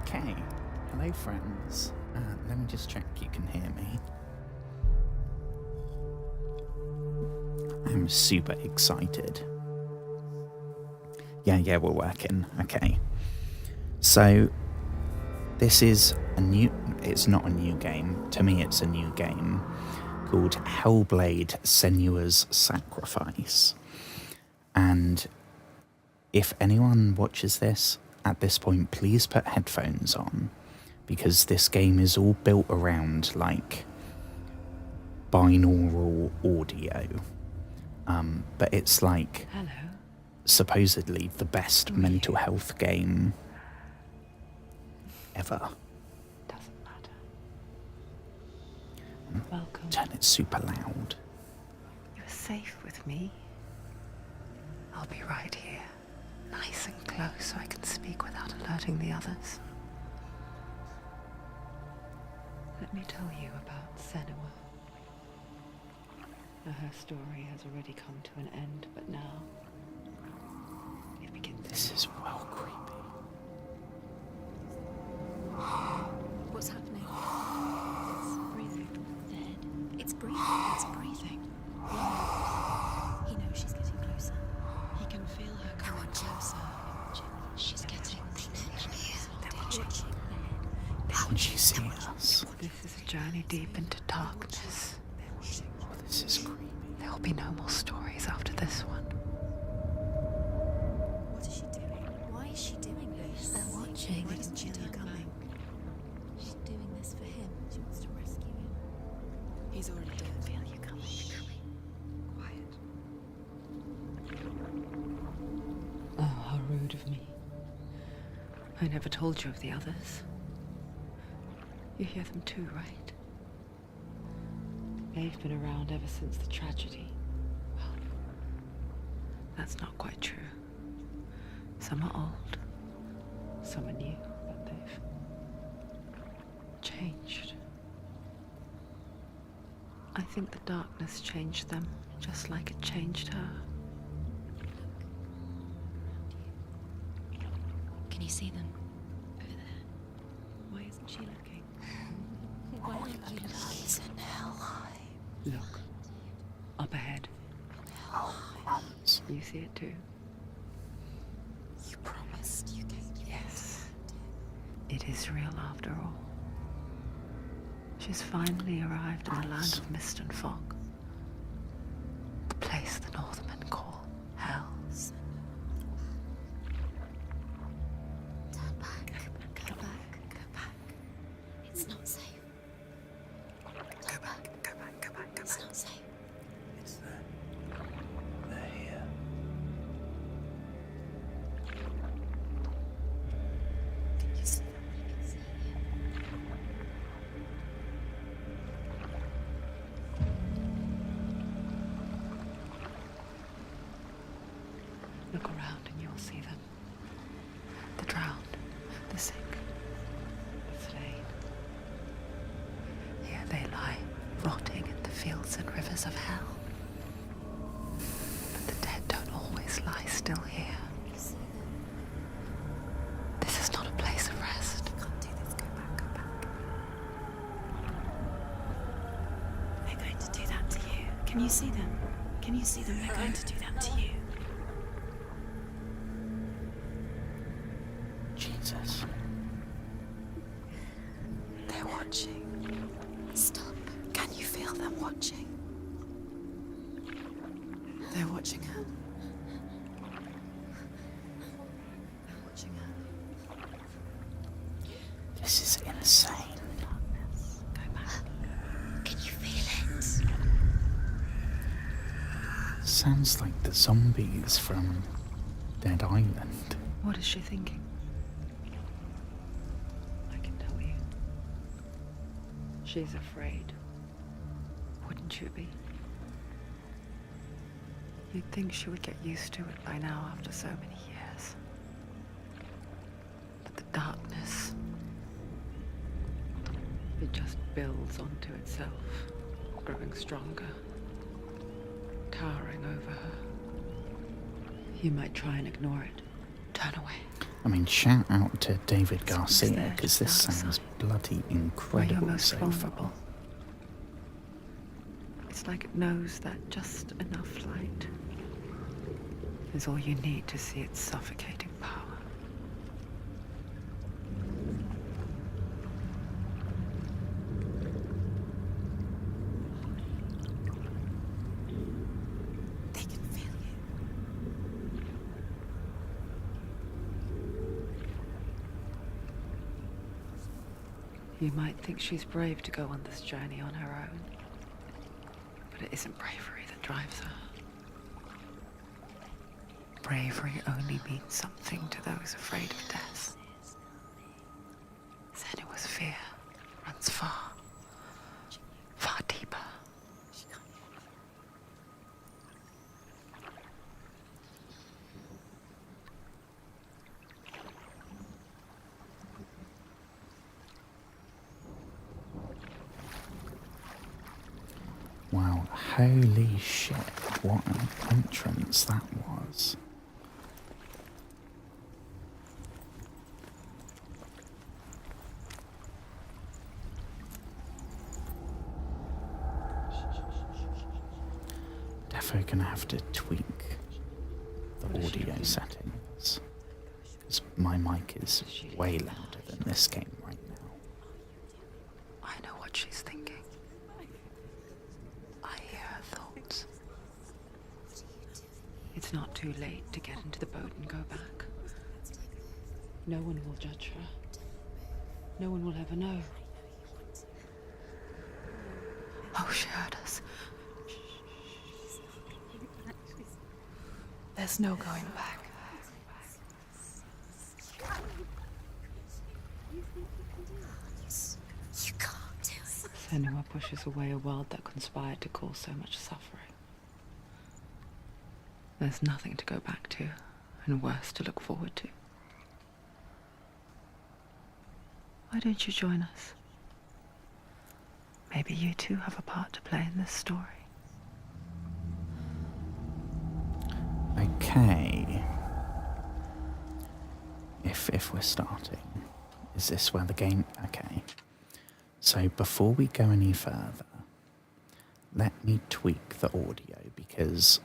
Okay, hello friends. Let me just check you can hear me. I'm super excited. Yeah, we're working. Okay. So, this is it's not a new game. To me, it's a new game called Hellblade: Senua's Sacrifice. And if anyone watches this at this point, please put headphones on, because this game is all built around like binaural audio. But it's like supposedly the best mental health game ever. Doesn't matter. Welcome. Turn it super loud. You're safe with me. I'll be right here, nice and close, so I can speak without alerting the others. Let me tell you about Senua. Her story has already come to an end, but now it begins. This is well creepy. What's happening? It's breathing. Dead. It's breathing. It's breathing. He knows she's getting closer. He can feel her coming closer. She's getting closer. Can she see us? This is a journey deep into darkness. Oh, this is creepy. There will be no more stories after this one. What is she doing? Why is she doing this? They're watching. Why doesn't she know you're coming? She's doing this for him. She wants to rescue him. He's already dead. I feel you coming. Quiet. Oh, how rude of me. I never told you of the others. You hear them too, right? They've been around ever since the tragedy. Well, that's not quite true. Some are old, some are new, but they've changed. I think the darkness changed them, just like it changed her. Can you see them? Over there. Why isn't she looking? Why aren't you looking? He's in hell high. Look, up ahead. Oh, You see it too? You promised you gave. Yes. It is real after all. She's finally arrived in the land of mist and fog. The place the Northmen call hell. Turn back. Go back. Go back. It's not safe. Go back. Go back. Go back. It's not safe. it's there. They're here. Can you see them? I can see him. Look around and you'll see them. The drowned, the sick, the slain. Here they lie, rotting in the fields and rivers of hell. But the dead don't always lie still here. You see them? This is not a place of rest. You can't do this. Go back. Go back. They're going to do that to you. Can you see them? Can you see them? They're going to do that to you. Jesus. They're watching. Stop. Can you feel them watching? They're watching her. They're watching her. This is insane. Go back. Can you feel it? Sounds like the zombies from Dead Island. What is she thinking? I can tell you. She's afraid. Wouldn't you be? You'd think she would get used to it by now after so many years. But the darkness, it just builds onto itself, growing stronger, towering over her. You might try and ignore it. Turn away. I mean, shout out to David It's always Garcia, there, because just this out of sounds sight. bloody Where you're incredible most so vulnerable. far. It's like it knows that just enough light is all you need to see its suffocating power. They can feel you. You might think she's brave to go on this journey on her own, but it isn't bravery that drives her. Bravery only means something to those afraid of death. Senua's fear runs far, far deeper. Wow, holy shit, what an entrance that was. Defo gonna have to tweak the audio settings, because my mic is way louder than this game right now. I know what she's thinking. I hear her thoughts. It's not too late to get into the boat and go back. No one will judge her. No one will ever know. Oh, she heard us. There's no going back. You can't do it. Senua pushes away a world that conspired to cause so much suffering. There's nothing to go back to, and worse to look forward to. Why don't you join us? Maybe you too have a part to play in this story. Okay. If we're starting, is this where the game... Okay. So before we go any further, let me tweak the audio, because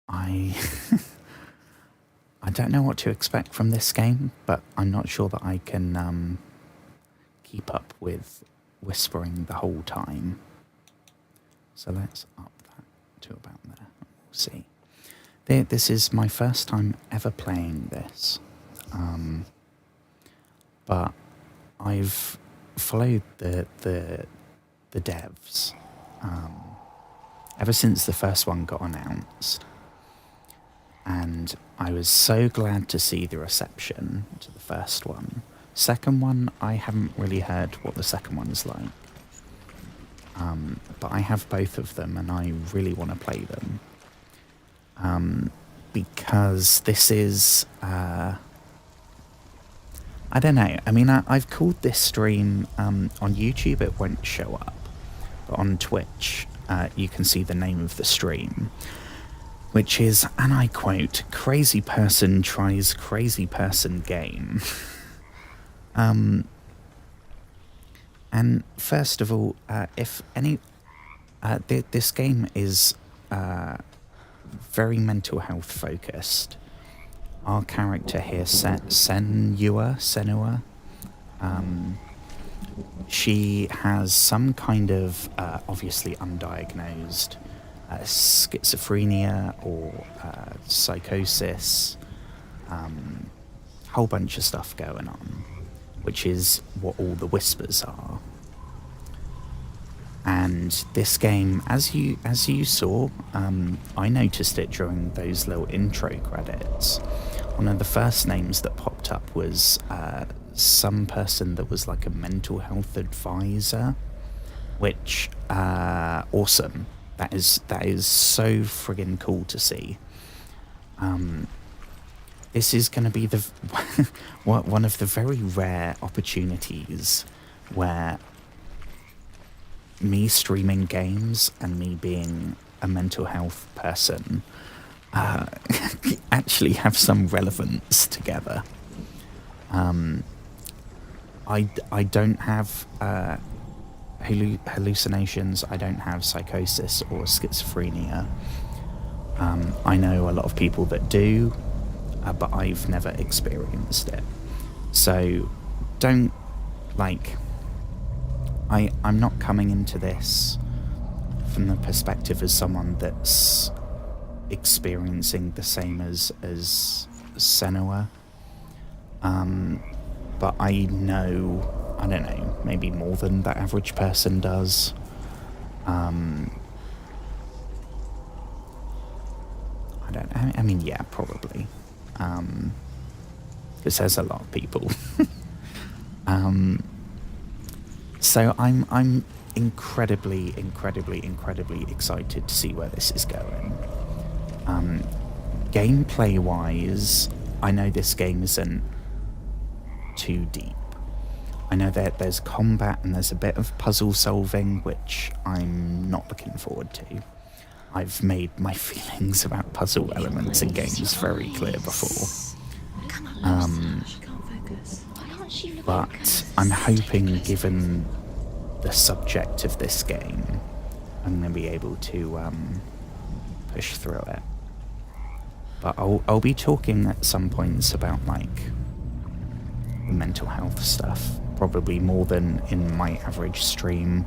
I don't know what to expect from this game, but I'm not sure that I can keep up with whispering the whole time. So let's up that to about there. We'll see. This is my first time ever playing this, but I've followed the devs ever since the first one got announced, and I was so glad to see the reception to the first one. Second one, I haven't really heard what the second one's like, but I have both of them and I really want to play them, because this is I don't know. I mean, I've called this stream on YouTube, it won't show up, but on Twitch you can see the name of the stream, which is, and I quote, "Crazy person tries crazy person game." And first of all, if any, this game is very mental health focused. Our character here, Senua, she has some kind of obviously undiagnosed schizophrenia or psychosis, whole bunch of stuff going on, which is what all the whispers are. And this game, as you saw, I noticed it during those little intro credits. One of the first names that popped up was some person that was like a mental health advisor, which awesome. That is so friggin' cool to see. This is going to be the one of the very rare opportunities where me streaming games and me being a mental health person actually have some relevance together. I don't have hallucinations. I don't have psychosis or schizophrenia. I know a lot of people that do, but I've never experienced it. So don't, like, I'm not coming into this from the perspective as someone that's experiencing the same as Senua. But I know, I don't know, maybe more than the average person does. I don't know. I mean, yeah, probably. Because there's a lot of people. So I'm incredibly excited to see where this is going. Gameplay-wise, I know this game isn't too deep. I know that there's combat and there's a bit of puzzle solving, which I'm not looking forward to. I've made my feelings about puzzle elements in games very clear before. But I'm hoping, given the subject of this game, I'm going to be able to push through it. But I'll be talking at some points about, like, the mental health stuff, probably more than in my average stream.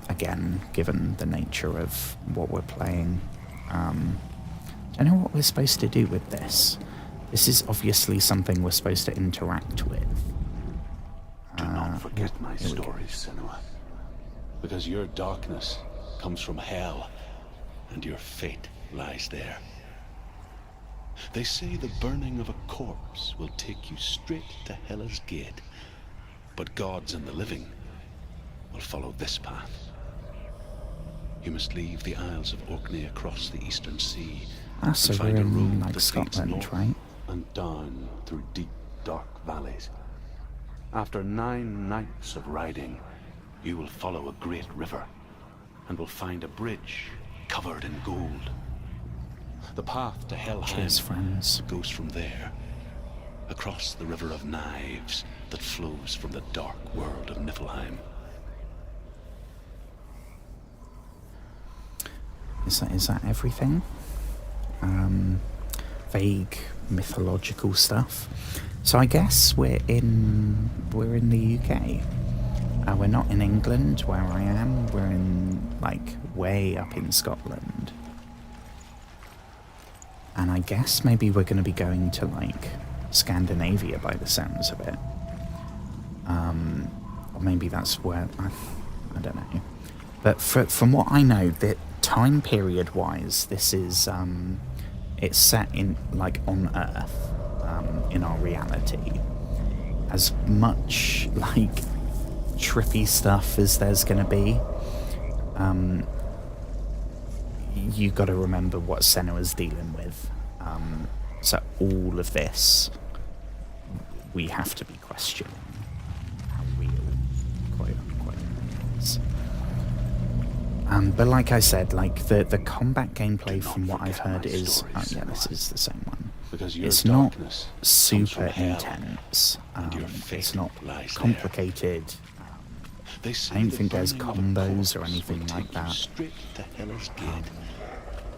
Again, given the nature of what we're playing. I don't know what we're supposed to do with this. This is obviously something we're supposed to interact with. Do not forget my stories, Senua, because your darkness comes from hell, and your fate lies there. They say the burning of a corpse will take you straight to Hela's gate, but gods and the living will follow this path. You must leave the Isles of Orkney across the eastern sea So and we're find a in, road like, that Scotland, leads north right? and down through deep, dark valleys. After 9 nights of riding, you will follow a great river and will find a bridge covered in gold. The path to Cheers, Helheim friends. goes from there, across the river of knives that flows from the dark world of Niflheim. Is that everything? Vague mythological stuff. So I guess we're in the UK. We're not in England where I am. We're in, like, way up in Scotland. And I guess maybe we're going to be going to, like, Scandinavia by the sounds of it. Or maybe that's where, I don't know. But from what I know, the time period wise, this is, it's set in, like, on Earth, in our reality. As much, like, trippy stuff as there's going to be, you got to remember what Senua's dealing with. So all of this, we have to be questioning how real, quote unquote, it is. But like I said, like, the combat gameplay from what I've heard is, yeah, this is the same one. It's not super intense. It's not complicated. I don't think there's combos or anything like that.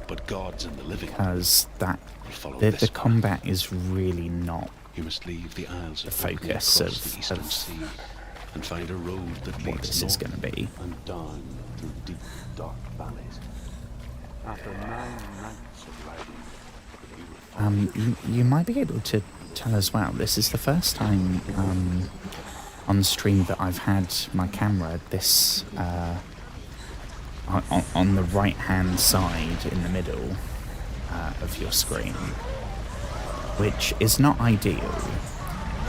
But gods and the living, because the combat is really not you must leave the Isles the of focus across the eastern of sea and find a road that what leads this is north going to be. and down through deep, dark valleys. After 9 nights of riding, You might be able to tell as well, this is the first time on stream that I've had my camera this on the right hand side in the middle of your screen, which is not ideal,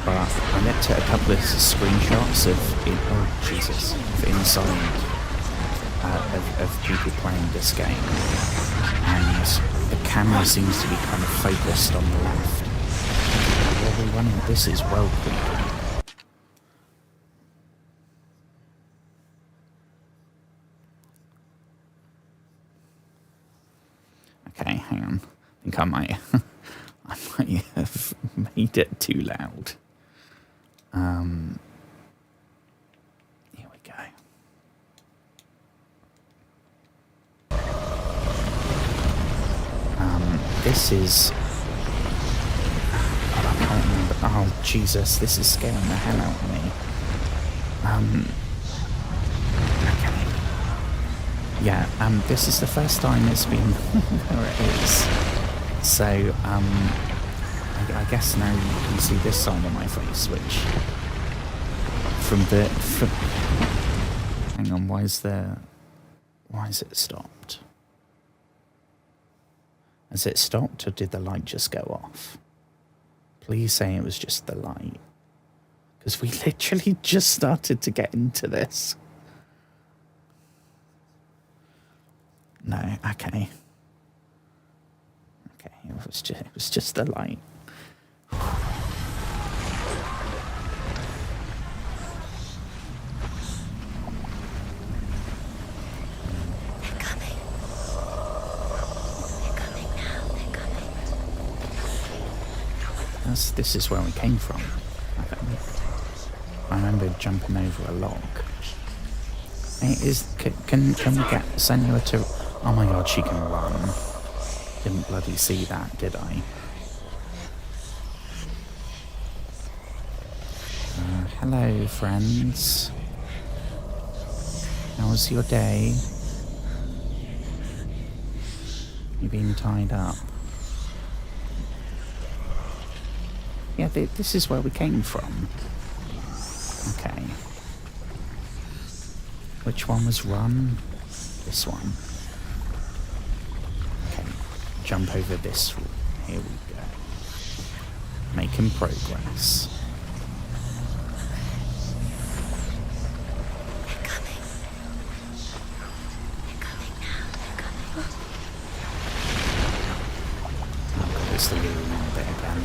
but I looked at a couple of screenshots of inside of people playing this game, and the camera seems to be kind of focused on the left. While we're running, this is well creepy. Okay, hang on. I think I might, I might have made it too loud. Here we go. This is... I can't remember. Oh, Jesus, this is scaring the hell out of me. Okay. Yeah, this is the first time it's been... there it is. So, I guess now you can see this side of my face, which... Hang on, why is it stopped? Has it stopped, or did the light just go off? Please say it was just the light. Because we literally just started to get into this. No, okay. Okay, it was just the light. This is where we came from, I think. I remember jumping over a log. Hey, can we get Senua to... Oh my god, she can run. Didn't bloody see that, did I? Hello, friends. How was your day? You been tied up? Yeah, this is where we came from. Okay. Which one was run? This one. Okay. Jump over this. Here we go. Making progress. They're coming. They're coming now. They're coming. Oh, God, it's the little one bit again.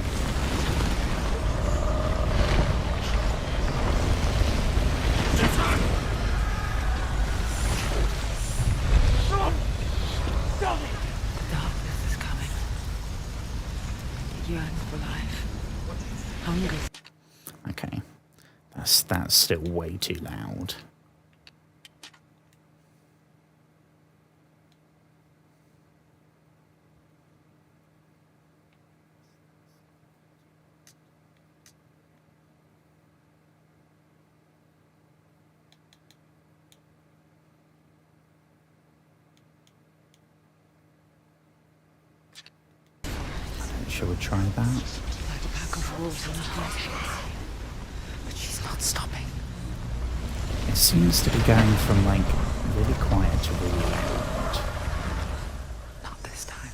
Okay, that's still way too loud. Shall we try that? Like a pack of wolves in a hut. But she's not stopping. It seems to be going from like really quiet to really loud. Not this time.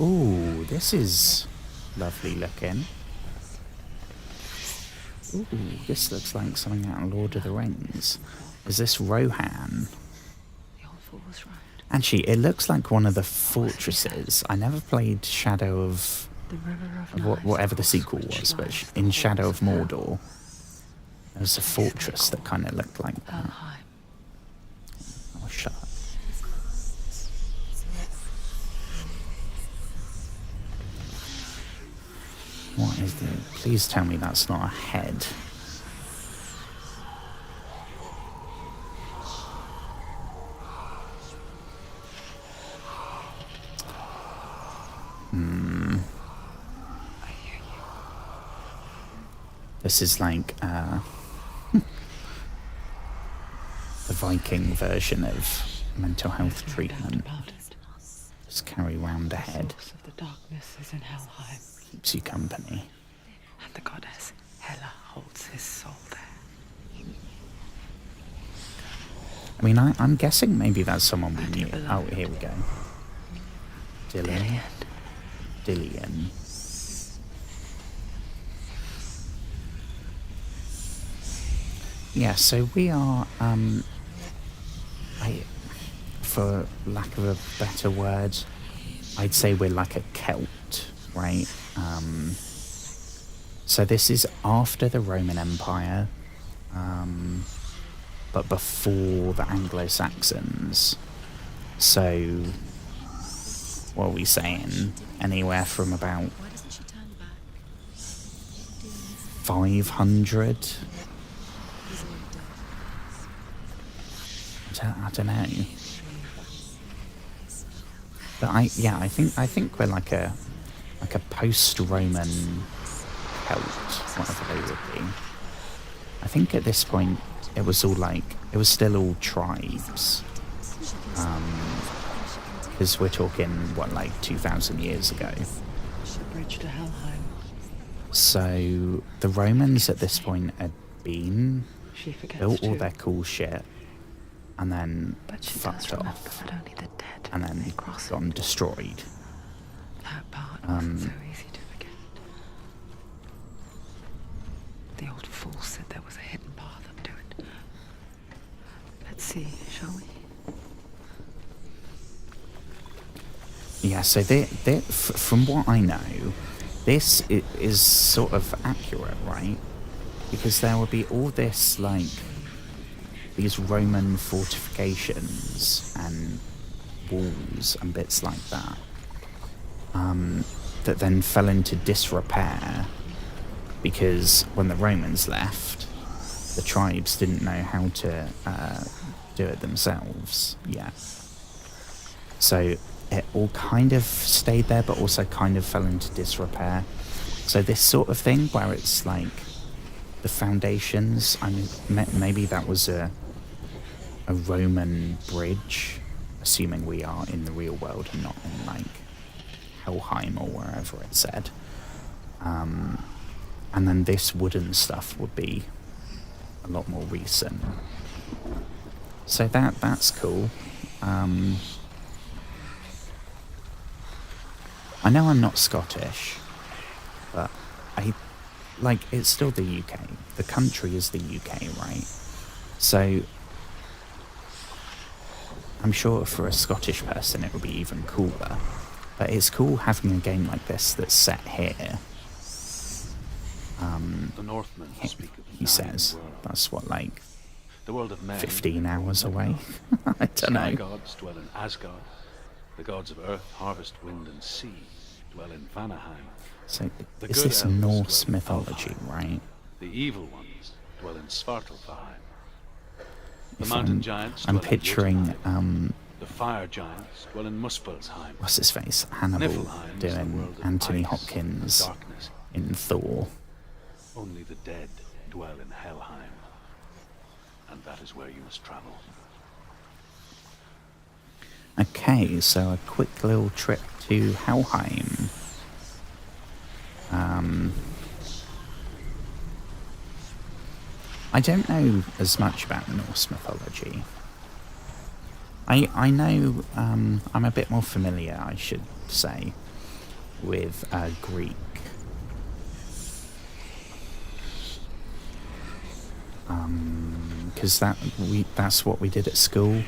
Ooh, this is lovely looking. Ooh, this looks like something out of Lord of the Rings. Is this Rohan? The old fool was right. Actually, it looks like one of the fortresses. I never played Shadow of... The river of whatever the sequel was, but in Shadow of Mordor, there was a fortress that kind of looked like that. Oh, shut up. What is the... Please tell me that's not a head. This is like the Viking version of mental health treatment. Just carry round a head. The source of the darkness is in Helheim, Keeps you company. and the goddess Hela holds his soul there. I mean, I'm guessing maybe that's someone we knew. Oh, here we go. Dillian. Yeah, so we are, for lack of a better word, I'd say we're like a Celt, right? So this is after the Roman Empire. but before the Anglo-Saxons. So, what are we saying? Anywhere from about Why doesn't she turn back? 500? He's already dead. I don't know. But I think we're like a post-Roman Celt, whatever they would be. I think at this point it was still all tribes. Because we're talking, what, like 2,000 years ago. The bridge to Helheim. So the Romans at this point had She forgets built all too. their cool shit, and then But she fucked does remember off, that only the dead and then may cross gone it. destroyed. That part wasn't so easy to forget. The old fool said there was a hidden path up to it. Let's see, shall we? Yeah, so from what I know, this is sort of accurate, right? Because there would be all this, like, these Roman fortifications and walls and bits like that, that then fell into disrepair because when the Romans left, the tribes didn't know how to do it themselves yet. So it all kind of stayed there, but also kind of fell into disrepair. So this sort of thing where it's like the foundations, I mean, maybe that was a Roman bridge, assuming we are in the real world and not in like Helheim or wherever it said. And then this wooden stuff would be a lot more recent. So that's cool. I know I'm not Scottish, but it's still the UK. The country is the UK, right? So I'm sure for a Scottish person it would be even cooler. But it's cool having a game like this that's set here. The Northmen speak of He says world. that's what, like, The world of men. 15 hours away? I don't Sky know. gods dwell in Asgard. The gods of earth, harvest, wind, and sea dwell in Vanaheim. So The is good this elves Norse dwell in mythology, Alfheim. right? The evil ones dwell in Svartalfheim. The If mountain I'm- giants I'm dwell picturing in the fire giants dwell in Muspelheim. what's his face, Hannibal, Niflheim is the doing world of Anthony ice Hopkins and darkness. in Thor. Only the dead dwell in Helheim. And that is where you must travel. Okay, so a quick little trip to Helheim. I don't know as much about Norse mythology. I know, I'm a bit more familiar, I should say, with Greek. Because that's what we did at school.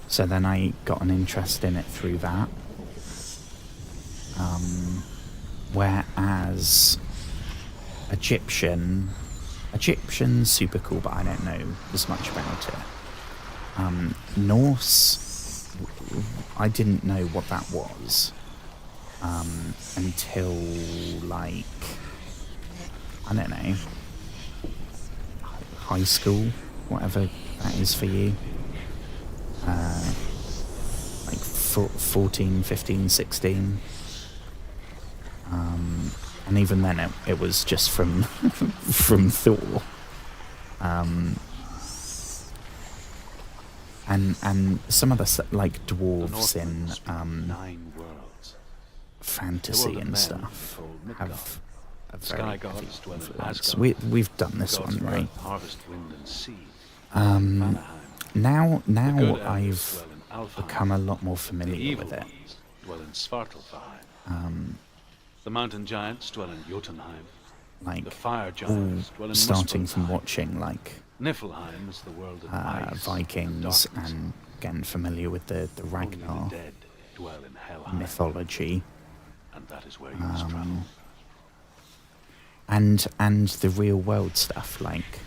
So then I got an interest in it through that. Whereas Egyptian's super cool, but I don't know as much about it. Norse, I didn't know what that was until, like, I don't know, high school, whatever that is for you. Like 14, 15, 16. And even then it was just from from Thor. And some of the like dwarves in 9 worlds. fantasy The world of and men stuff called Midgard. have a Sky very gods heavy dwell in influence. Asgard. We've done The this gods one, of right? earth, harvest, wind, and sea. Now The good elves I've dwell in Alfheim. become a lot more The familiar evil with it. ones dwell in Svartalfheim. The mountain giants dwell in Jotunheim. Like The fire all giants dwell in starting from Muspelheim. watching like Niflheim is the world of ice Vikings and darkness. and getting familiar with the Only Ragnar the dead dwell in Helheim. mythology. And that is where you must travel. And the real world stuff, like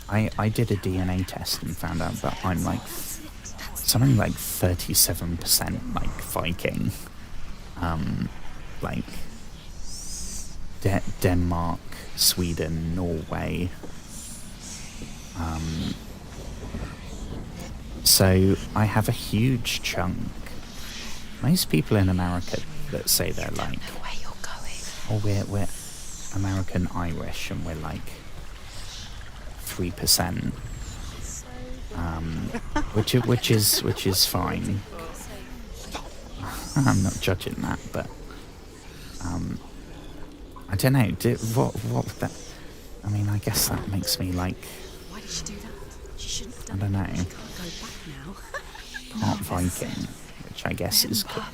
I did a DNA test and found out that I'm like something like 37% like Viking. Like Denmark, Sweden, Norway. So I have a huge chunk. Most people in America that say they're like, Where you're going? oh, we're American Irish and we're like 3%, which is fine. I'm not judging that, but I don't know. What that? I mean, I guess that makes me like, Why did she do that? She shouldn't have I done don't it. know, She can't go back now. part Viking, which I guess is cool.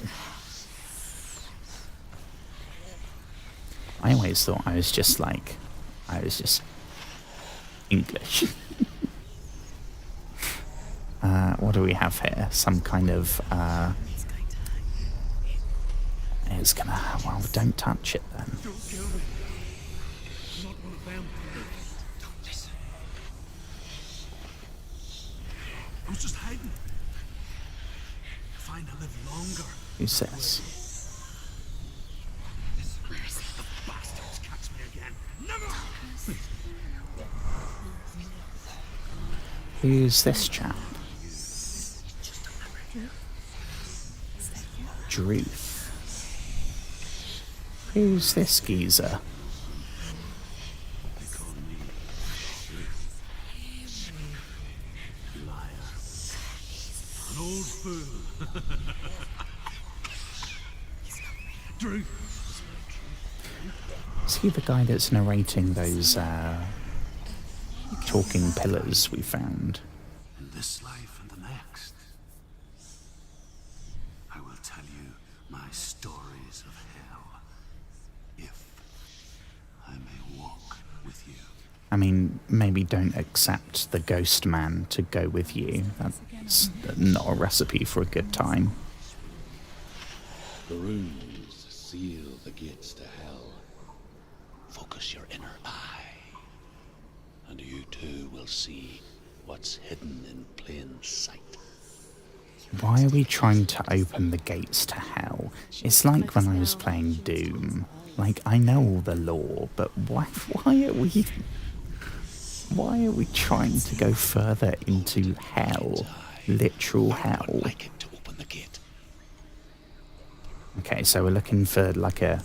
I always thought I was just English. What do we have here? Some kind of, it's gonna, well, don't touch it then. Don't kill me. I'm not one of them. Don't listen. I was just hiding. Fine, I live longer. Who's this? Where is he? The bastards catch me again. Never! Who's this chap? Druth. Who's this geezer? They call me liar. An old fool. Drew. Is he the guy that's narrating those talking pillars we found? In this life and the next, I will tell you my stories of hell, if I may walk with you. I mean, maybe don't accept the ghost man to go with you. That's not a recipe for a good time. The runes seal the gates to hell. Focus your inner eye, and you too will see what's hidden in plain sight. Why are we trying to open the gates to hell? It's like when I was playing Doom. Like, I know all the lore, but why are we trying to go further into hell? Literal hell. I would like it to open the gate. Okay, so we're looking for like an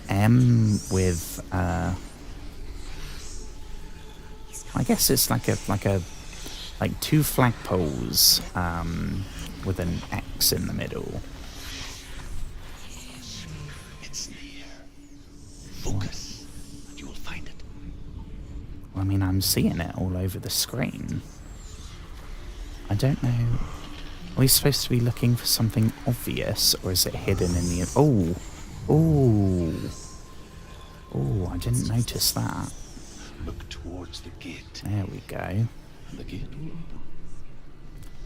M with I guess it's like two flagpoles with an X in the middle. It's near. Focus, and you will find it. Well, I mean, I'm seeing it all over the screen. I don't know. Are we supposed to be looking for something obvious, or is it hidden in the... Oh, I didn't notice that. Look towards the gate. There we go. And the gate will open.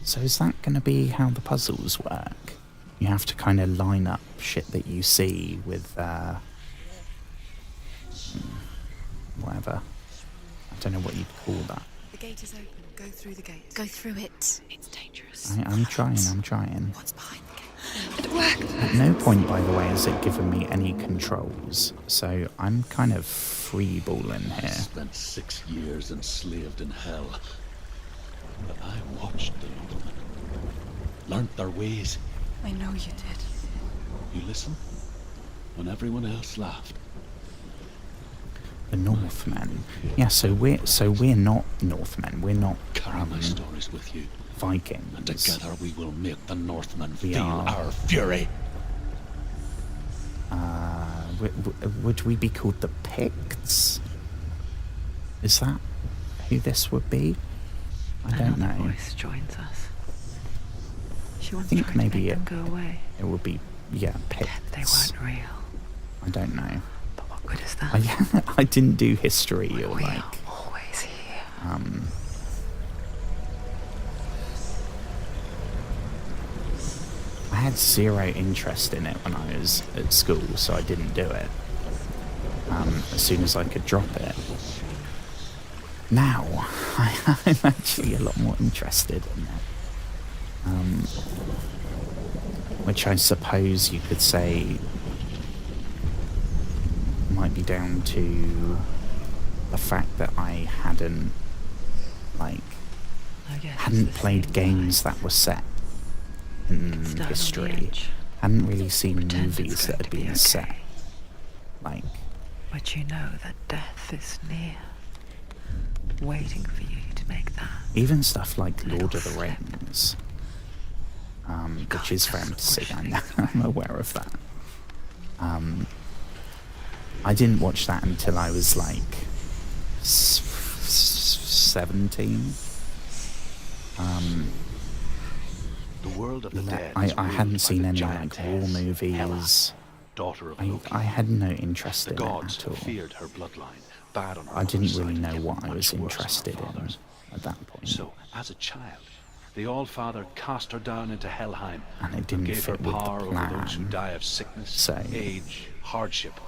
So is that going to be how the puzzles work? You have to kind of line up shit that you see with, whatever. I don't know what you'd call that. The gate is open. Go through the gate. Go through it. It's dangerous. I'm trying. What's behind the gate? It worked. At no point, by the way, has it given me any controls, so I'm kind of freeballing here. Spent 6 years enslaved in hell. But I watched the Northmen. Learnt their ways. I know you did. You listen when everyone else laughed. The Northmen. Yeah, so we're not Northmen. We're not Carry my stories with you, Vikings. and together we will make the Northmen We feel are. our fury. Would we be called the Picts? Is that who this would be? I don't Another know. voice joins us. She wants think to maybe make them go away. It would be, yeah, Picts. They weren't real. I don't know. But what good is that? I didn't do history or We like... are always here. I had zero interest in it when I was at school, so I didn't do it. As soon as I could drop it. Now, I'm actually a lot more interested in it. Which I suppose you could say might be down to the fact that I hadn't, like, I guess it's hadn't the played same games guy. that were set in Stand on the history. edge. Hadn't really seen Pretend it's movies that going had to be been okay. set. Like, But you know that death is near, waiting for you to make that. even stuff like Little Lord of the step. Rings, which can't is just fantasy. push I'm, things I'm aware of that. I didn't watch that until I was like 17. The world of the dead. I is ruled hadn't by seen the any like war giantess, Hela, movies. daughter of I Loki. had no interest The in it gods at all. feared her bloodline, bad on her I didn't mother's really side, know yet what I much was worse on her interested in father's. at that point. So, as a child, the All-Father cast her down into Helheim And it didn't gave her fit with the power over those who plan. die of sickness, So- age, hardship,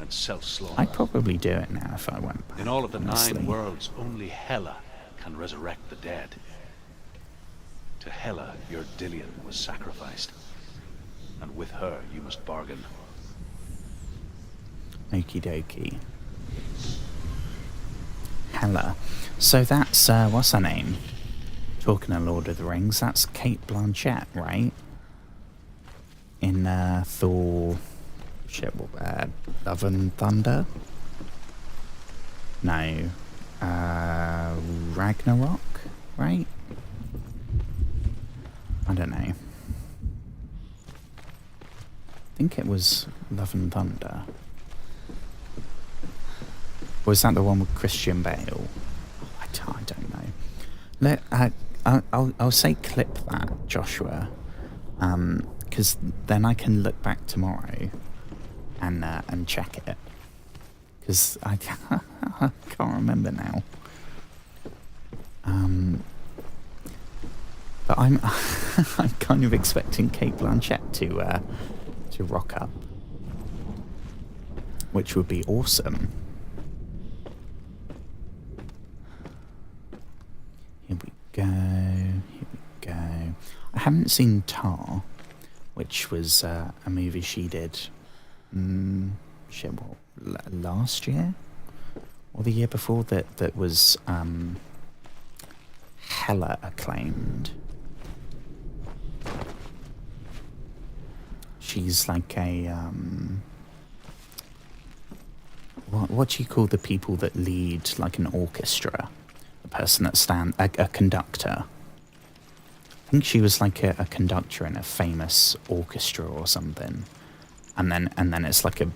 and self-slaughter. I'd probably do it now if I went back. In all of the honestly. 9 worlds, only Hela can resurrect the dead. To Hela, your Dillion was sacrificed, and with her you must bargain. Okie dokie. Hela. So that's, what's her name? Talking of Lord of the Rings, that's Kate Blanchett, right? In Thor... Shit, Love and Thunder? No. Ragnarok, right? I don't know. I think it was Love and Thunder. Was that the one with Christian Bale? I don't know. I'll say clip that, Joshua, because then I can look back tomorrow and check it, because I can't remember now. But I'm I'm kind of expecting Kate Blanchett to rock up, which would be awesome. Here we go. I haven't seen Tar, which was a movie she did. Last year or the year before that was hella acclaimed. She's like a what do you call the people that lead like an orchestra? The person that a conductor. I think she was like a conductor in a famous orchestra or something. And then it's like a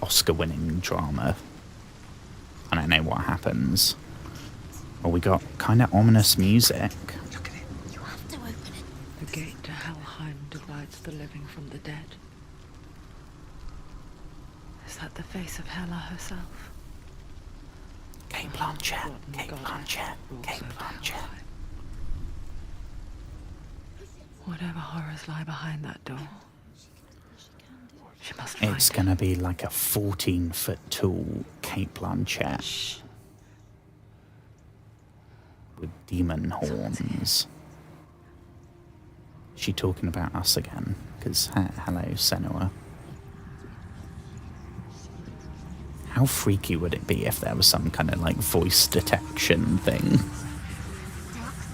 Oscar-winning drama. I don't know what happens. Well, we got kind of ominous music. Look at it. You have to open it. The gate to Helheim divides the living from the dead. Is that the face of Hela herself? Kate Blanchett. Forgotten Kate goddess Blanchett. rules Kate over Blanchett. Helheim. Whatever horrors lie behind that door, she must find It's it. gonna be like a 14-foot tall Kate Blanchett Shh. with demon horns. Is she talking about us again? Because hello, Senua. How freaky would it be if there was some kind of like voice detection thing?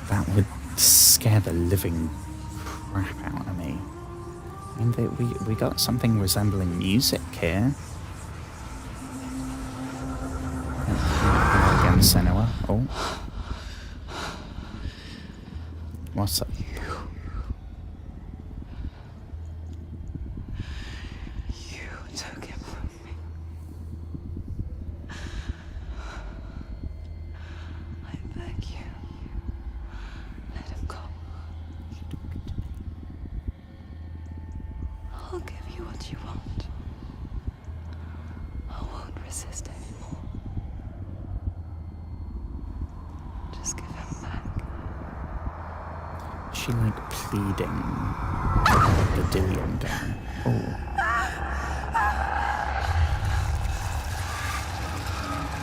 That would scare the living crap out of me. I mean, we got something resembling music here. Hello again, Senua. Oh. What's up? You took him from me. I beg you. Let him go. I'll give you what you want. I won't resist anymore. Just give him back. Is she like pleading the Dillion down? Oh.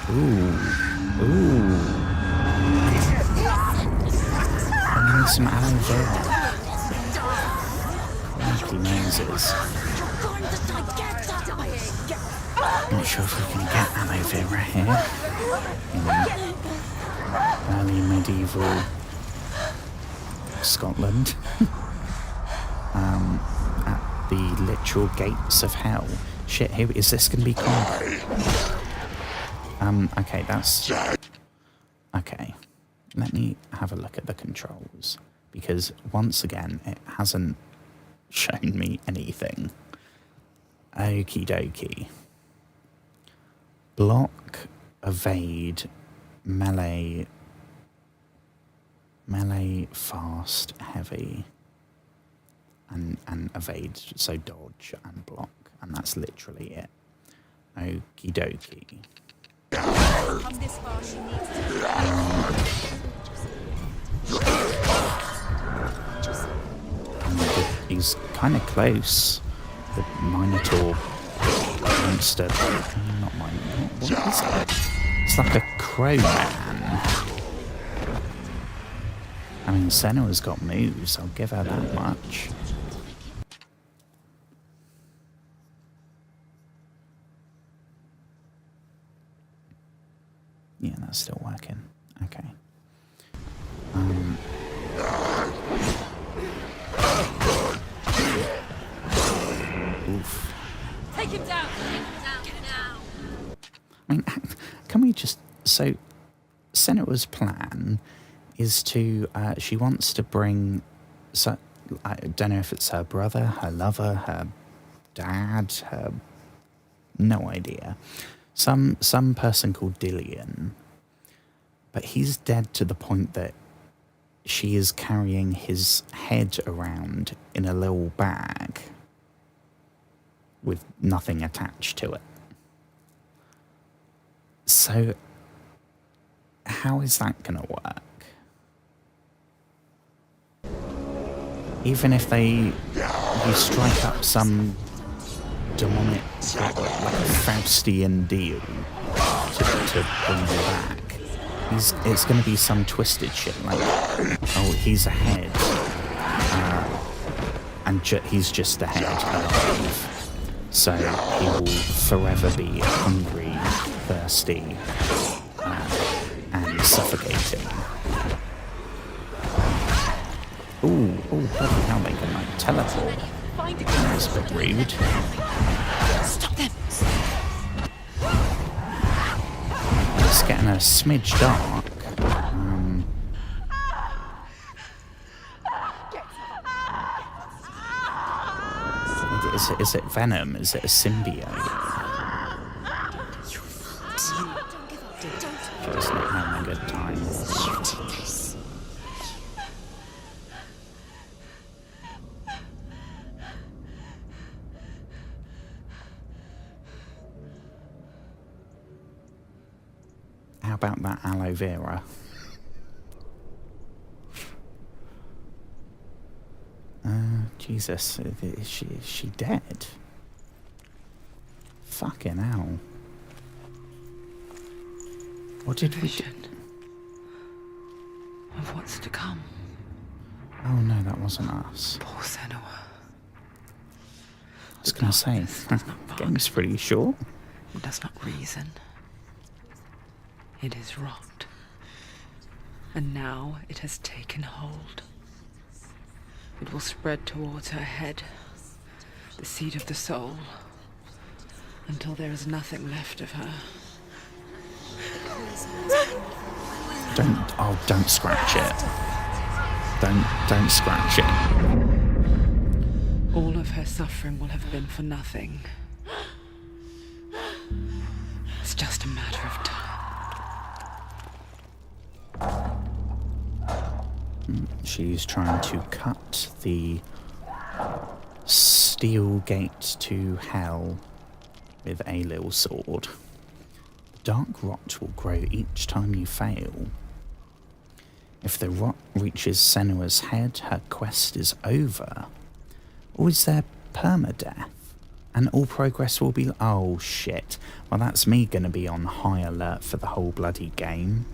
Ooh. Ooh. some aloe vera. Crikey Moses. Not sure if we can get aloe vera here in early medieval Scotland. At the literal gates of hell. Shit, here is this going to be combo? Okay, that's... Okay, let me have a look at the controls, because once again, it hasn't shown me anything. Okie dokie. Block, evade, melee, fast, heavy, and evade, so dodge and block, and that's literally it. Okie dokie. Come this far, she needs He's kind of close. The Minotaur monster. Not Minotaur. What is it? It's like a crow man. I mean, Senua's got moves. I'll give her that much. Yeah, that's still working. Okay. Oof. Take him down! Take him down now! I mean, can we just... So, Senua's plan is to... she wants to bring... So, I don't know if it's her brother, her lover, her dad, her... No idea. Some person called Dillian. But he's dead to the point that she is carrying his head around in a little bag with nothing attached to it. So, how is that going to work? Even if you strike up some demonic, like a Faustian deal to bring him back, it's going to be some twisted shit, like, oh, he's a head, and he's just a head alive, so he will forever be hungry, thirsty, and suffocating. Ooh, bloody hell, they can like teleport. That was a bit rude. Stop them! It's getting a smidge dark. Is it venom? Is it a symbiote? She's not having a good time. How about that aloe vera? Jesus, is she dead? Fucking hell. What did we do? Of what's to come. Oh no, that wasn't us. Poor Senua. I was going to say, the game's pretty short. It does not reason. It is rot. And now it has taken hold. It will spread towards her head, the seat of the soul, until there is nothing left of her. Don't scratch it. Don't scratch it. All of her suffering will have been for nothing. It's just a matter of time. She's trying to cut the steel gate to hell with a little sword. The dark rot will grow each time you fail. If the rot reaches Senua's head, her quest is over. Or is there permadeath? And all progress will be... Oh, shit. Well, that's me going to be on high alert for the whole bloody game.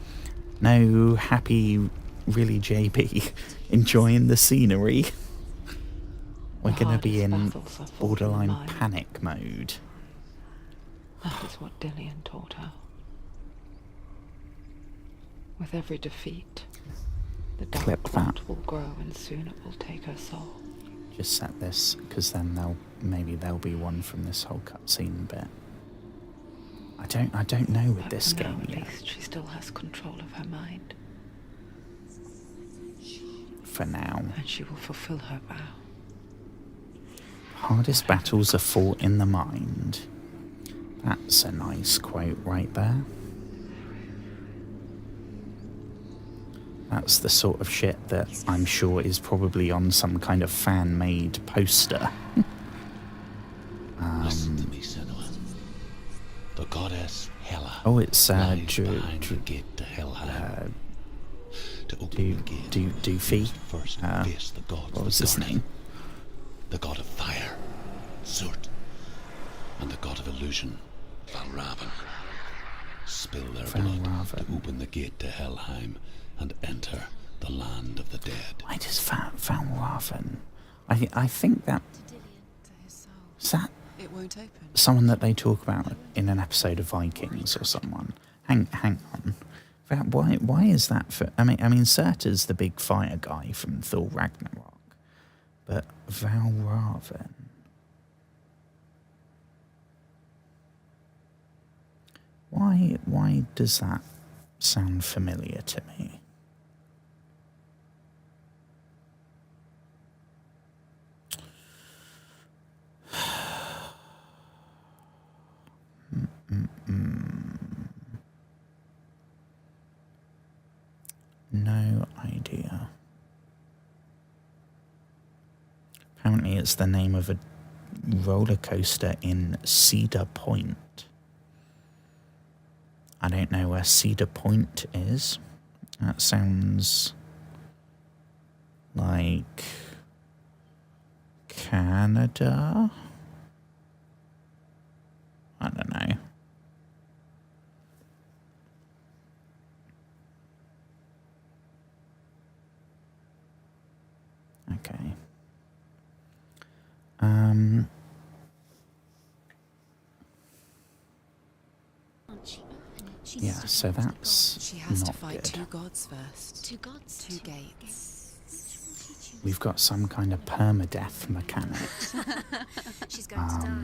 No happy really, JB, enjoying the scenery? We're going to be in battles are fought in the borderline mind. panic mode. That is what Dillian taught her. With every defeat, the Clip dark that. rot will grow and soon it will take her soul. Just set this, because then maybe there'll be one from this whole cutscene bit. I don't know with But this for now, game at yet. least she still has control of her mind, For now. and she will fulfill her vow. Hardest battles are fought in the mind. That's a nice quote right there. That's the sort of shit that I'm sure is probably on some kind of fan-made poster. Listen to me, Senua. The goddess Hela Oh, it's lies behind the gate to Helheim. To open the gate, Doofy. you must first face the gods What was of his dark. name? The god of fire, Zurt, and the god of illusion, Valravan. Spill their blood to Valravan. open the gate to Helheim and enter the land of the dead. Why does Valravan? I think that To Dillian, to his soul. is that It won't open. someone that they talk about in an episode of Vikings or someone. Hang on. Why is that for? I mean, Surtur's the big fire guy from Thor Ragnarok, but Valravan. Why does that sound familiar to me? No idea. Apparently it's the name of a roller coaster in Cedar Point. I don't know where Cedar Point is. That sounds like Canada? I don't know. Okay. Can't she open it? She Yeah, needs to so fight the that's gods. She has not to fight good. two gods first. Two gods. Two gates. Which will teach you We've got some kind of permadeath mechanic. She's going to die.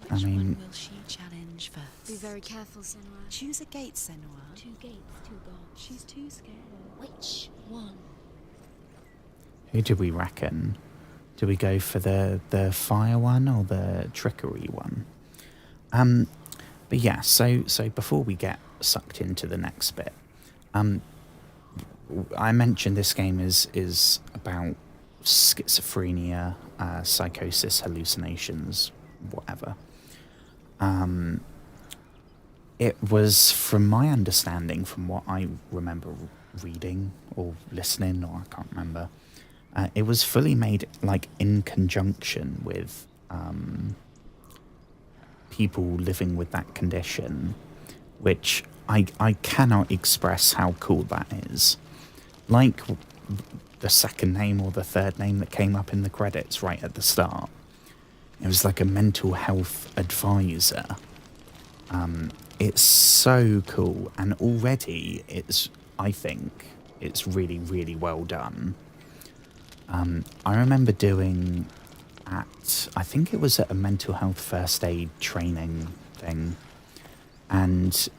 I Which mean, one will she challenge first? Be very careful, Senua. Choose a gate, Senua. Two gates, two gods. She's too scared. Which one? who do we reckon? Do we go for the fire one or the trickery one? But yeah, so before we get sucked into the next bit, I mentioned this game is about schizophrenia, psychosis, hallucinations, whatever. It was, from my understanding, from what I remember reading or listening, or I can't remember, it was fully made like in conjunction with people living with that condition, which I cannot express how cool that is. Like the second name or the third name that came up in the credits right at the start. It was like a mental health advisor. It's so cool, and already I think it's really, really well done. I remember doing I think it was at a mental health first aid training thing, and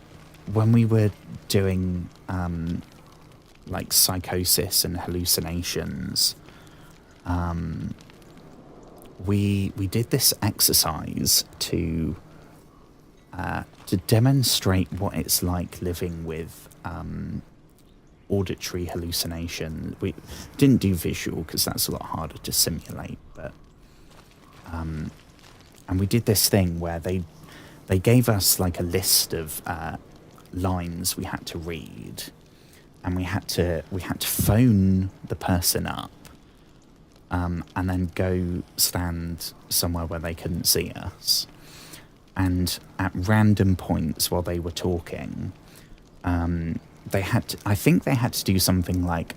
when we were doing like psychosis and hallucinations, we did this exercise to demonstrate what it's like living with auditory hallucination. We didn't do visual because that's a lot harder to simulate, but and we did this thing where they gave us like a list of lines we had to read, and we had to phone the person up, and then go stand somewhere where they couldn't see us, and at random points while they were talking, I think they had to do something like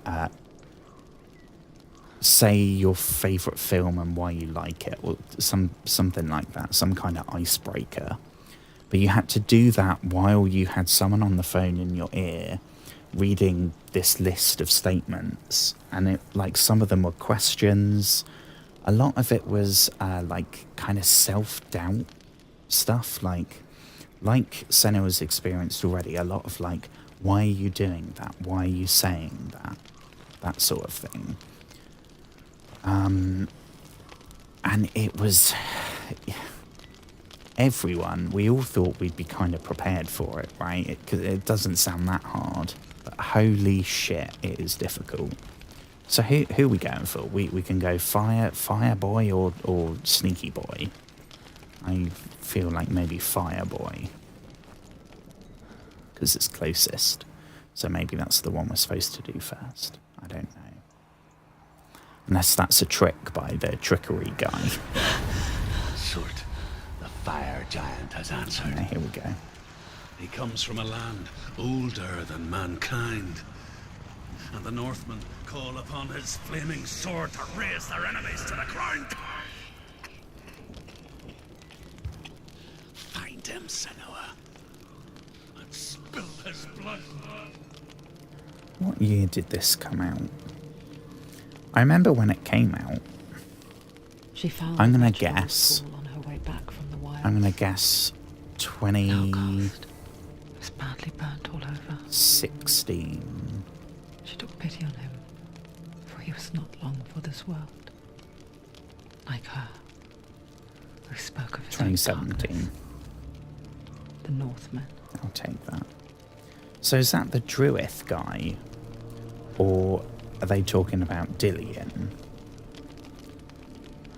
say your favorite film and why you like it, or something like that, some kind of icebreaker. But you had to do that while you had someone on the phone in your ear reading this list of statements, and it, like, some of them were questions, a lot of it was like kind of self-doubt stuff, like Senua's experienced already, a lot of like, why are you doing that, why are you saying that sort of thing. And it was everyone, we all thought we'd be kind of prepared for it, right? Because it doesn't sound that hard, but holy shit, it is difficult. So who are we going for? We can go fire boy or sneaky boy. I feel like maybe fire boy, because it's closest. So maybe that's the one we're supposed to do first. I don't know. Unless that's a trick by the trickery guy. Sort, the fire giant has answered. Yeah, here we go. He comes from a land older than mankind. And the Northmen call upon his flaming sword to raise their enemies to the ground. Find him, Senua, and spill his blood. What year did this come out? I remember when it came out. She found I'm gonna the ritual guess. pool on her way back from the wild. I'm gonna guess Outcast. 2016. It was badly burnt all over. She took pity on him, for he was not long for this world. Like her, who spoke of his own 2017. darkness. The Northmen. I'll take that. So is that the Druith guy? Or are they talking about Dillion?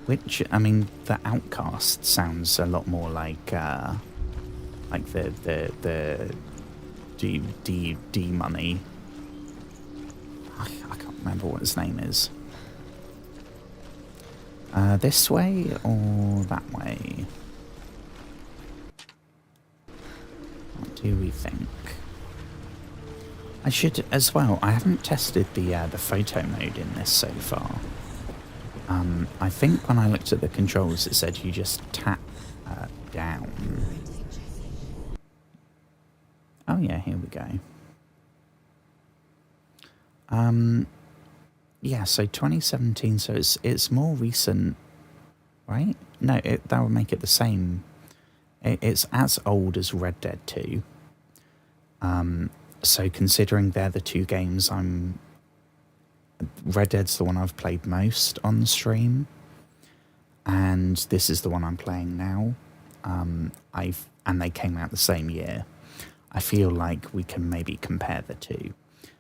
Which, I mean, the Outcast sounds a lot more like the D money. I can't remember what his name is. This way or that way? What do we think? I should as well. I haven't tested the photo mode in this so far. I think when I looked at the controls, it said you just tap down. Oh yeah, here we go. Yeah, so 2017. So it's more recent, right? No, that would make it the same. It's as old as Red Dead 2. So considering they're the two games Red Dead's the one I've played most on the stream, and this is the one I'm playing now. And they came out the same year. I feel like we can maybe compare the two.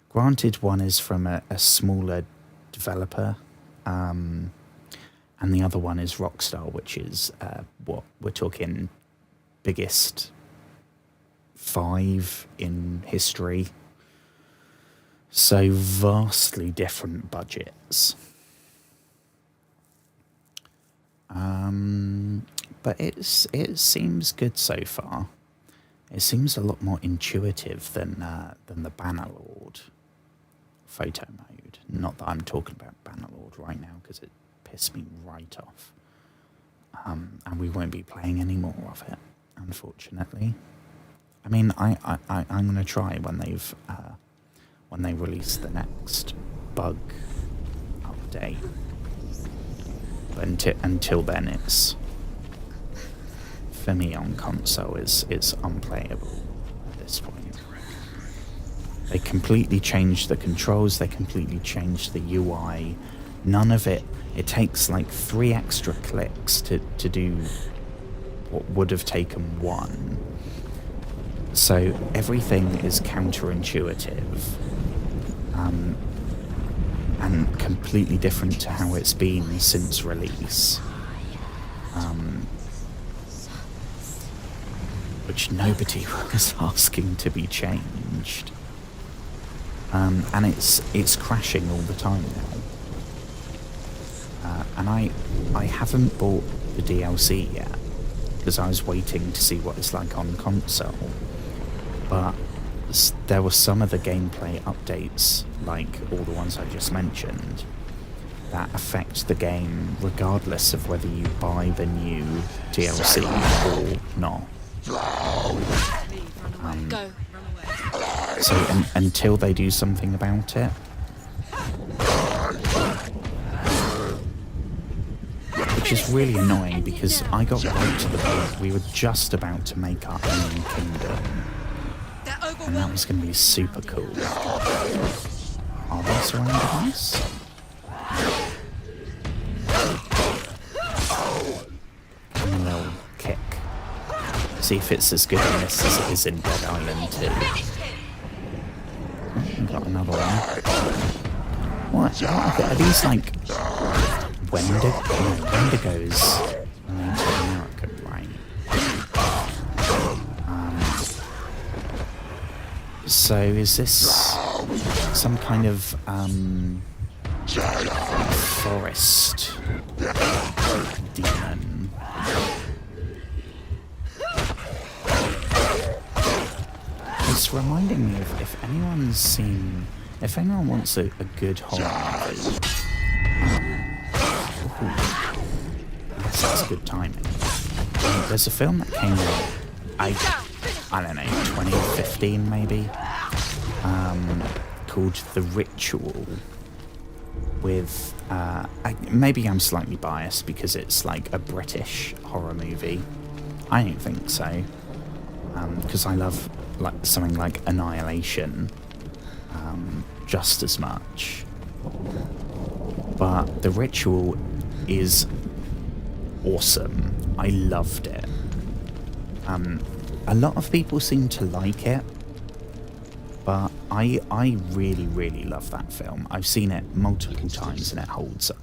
Granted, one is from a smaller developer, and the other one is Rockstar, which is what we're talking biggest 5 in history. So vastly different budgets. But it seems good so far. It seems a lot more intuitive than the Bannerlord photo mode. Not that I'm talking about Bannerlord right now, because it pissed me right off. And we won't be playing any more of it, unfortunately. I mean, I'm going to try when they release the next bug update. But until then, it's, for me on console, it's unplayable at this point. They completely changed the controls, they completely changed the UI. None of it takes like 3 extra clicks to do what would have taken 1. So everything is counterintuitive, and completely different to how it's been since release, which nobody was asking to be changed, and it's crashing all the time now, and I haven't bought the DLC yet because I was waiting to see what it's like on console. But there were some of the gameplay updates, like all the ones I just mentioned, that affect the game regardless of whether you buy the new DLC or not. Go. So until they do something about it, which is really annoying because I got right to the point we were just about to make our own kingdom, and that was going to be super cool. Are they surrounding us? Give me a little kick. See if it's as good in this as it is in Dead Island 2. Oh, we got another one. What are these like Wendigos Native American, right? So is this some kind of forest demon? It's reminding me of if anyone wants a good horror movie. I guess that's good timing. There's a film that came out, I don't know, 2015 maybe, called The Ritual, with, maybe I'm slightly biased because it's like a British horror movie. I don't think so, because I love like something like Annihilation just as much. But The Ritual is awesome. I loved it. A lot of people seem to like it, but I really, really love that film. I've seen it multiple times and it holds up.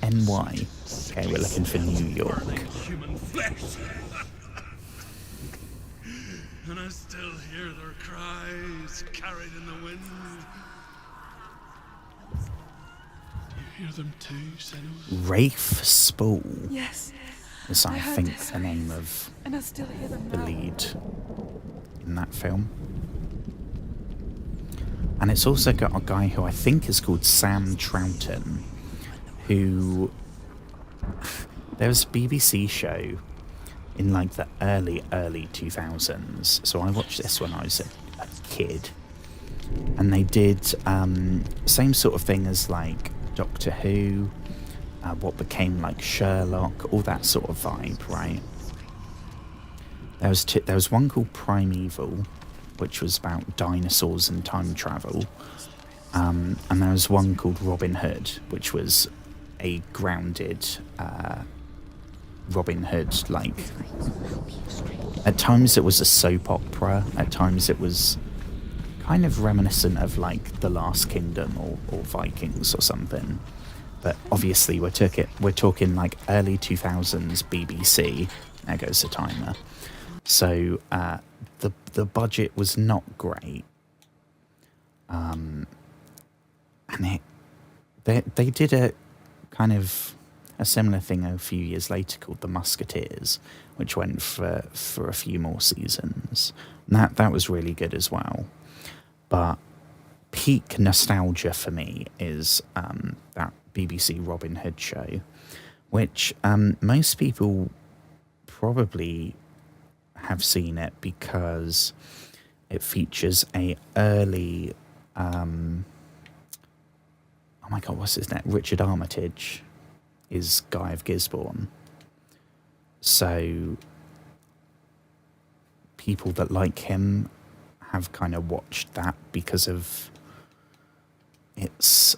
NY. Okay, we're looking for New York. Human flesh. And I still hear their cries carried in the wind. You hear them too, Senua? Rafe Spall Yes. is, I heard think, this, the name of and I still hear them the now. lead in that film. And it's also got a guy who I think is called Sam Troughton, who... There was a BBC show in like the early 2000s. So I watched this when I was a kid. And they did same sort of thing as like Doctor Who, what became like Sherlock, all that sort of vibe, right? There was one called Primeval, which was about dinosaurs and time travel. And there was one called Robin Hood, which was a grounded Robin Hood, like... At times it was a soap opera, at times it was kind of reminiscent of like The Last Kingdom or Vikings or something. But obviously we're talking like early 2000s BBC. There goes the timer. So the budget was not great. And they did a kind of a similar thing a few years later called The Musketeers, which went for a few more seasons. And that was really good as well. But peak nostalgia for me is that BBC Robin Hood show, which most people probably have seen it because it features a early... oh my god, what's his name? Richard Armitage is Guy of Gisborne. So people that like him have kind of watched that because of it's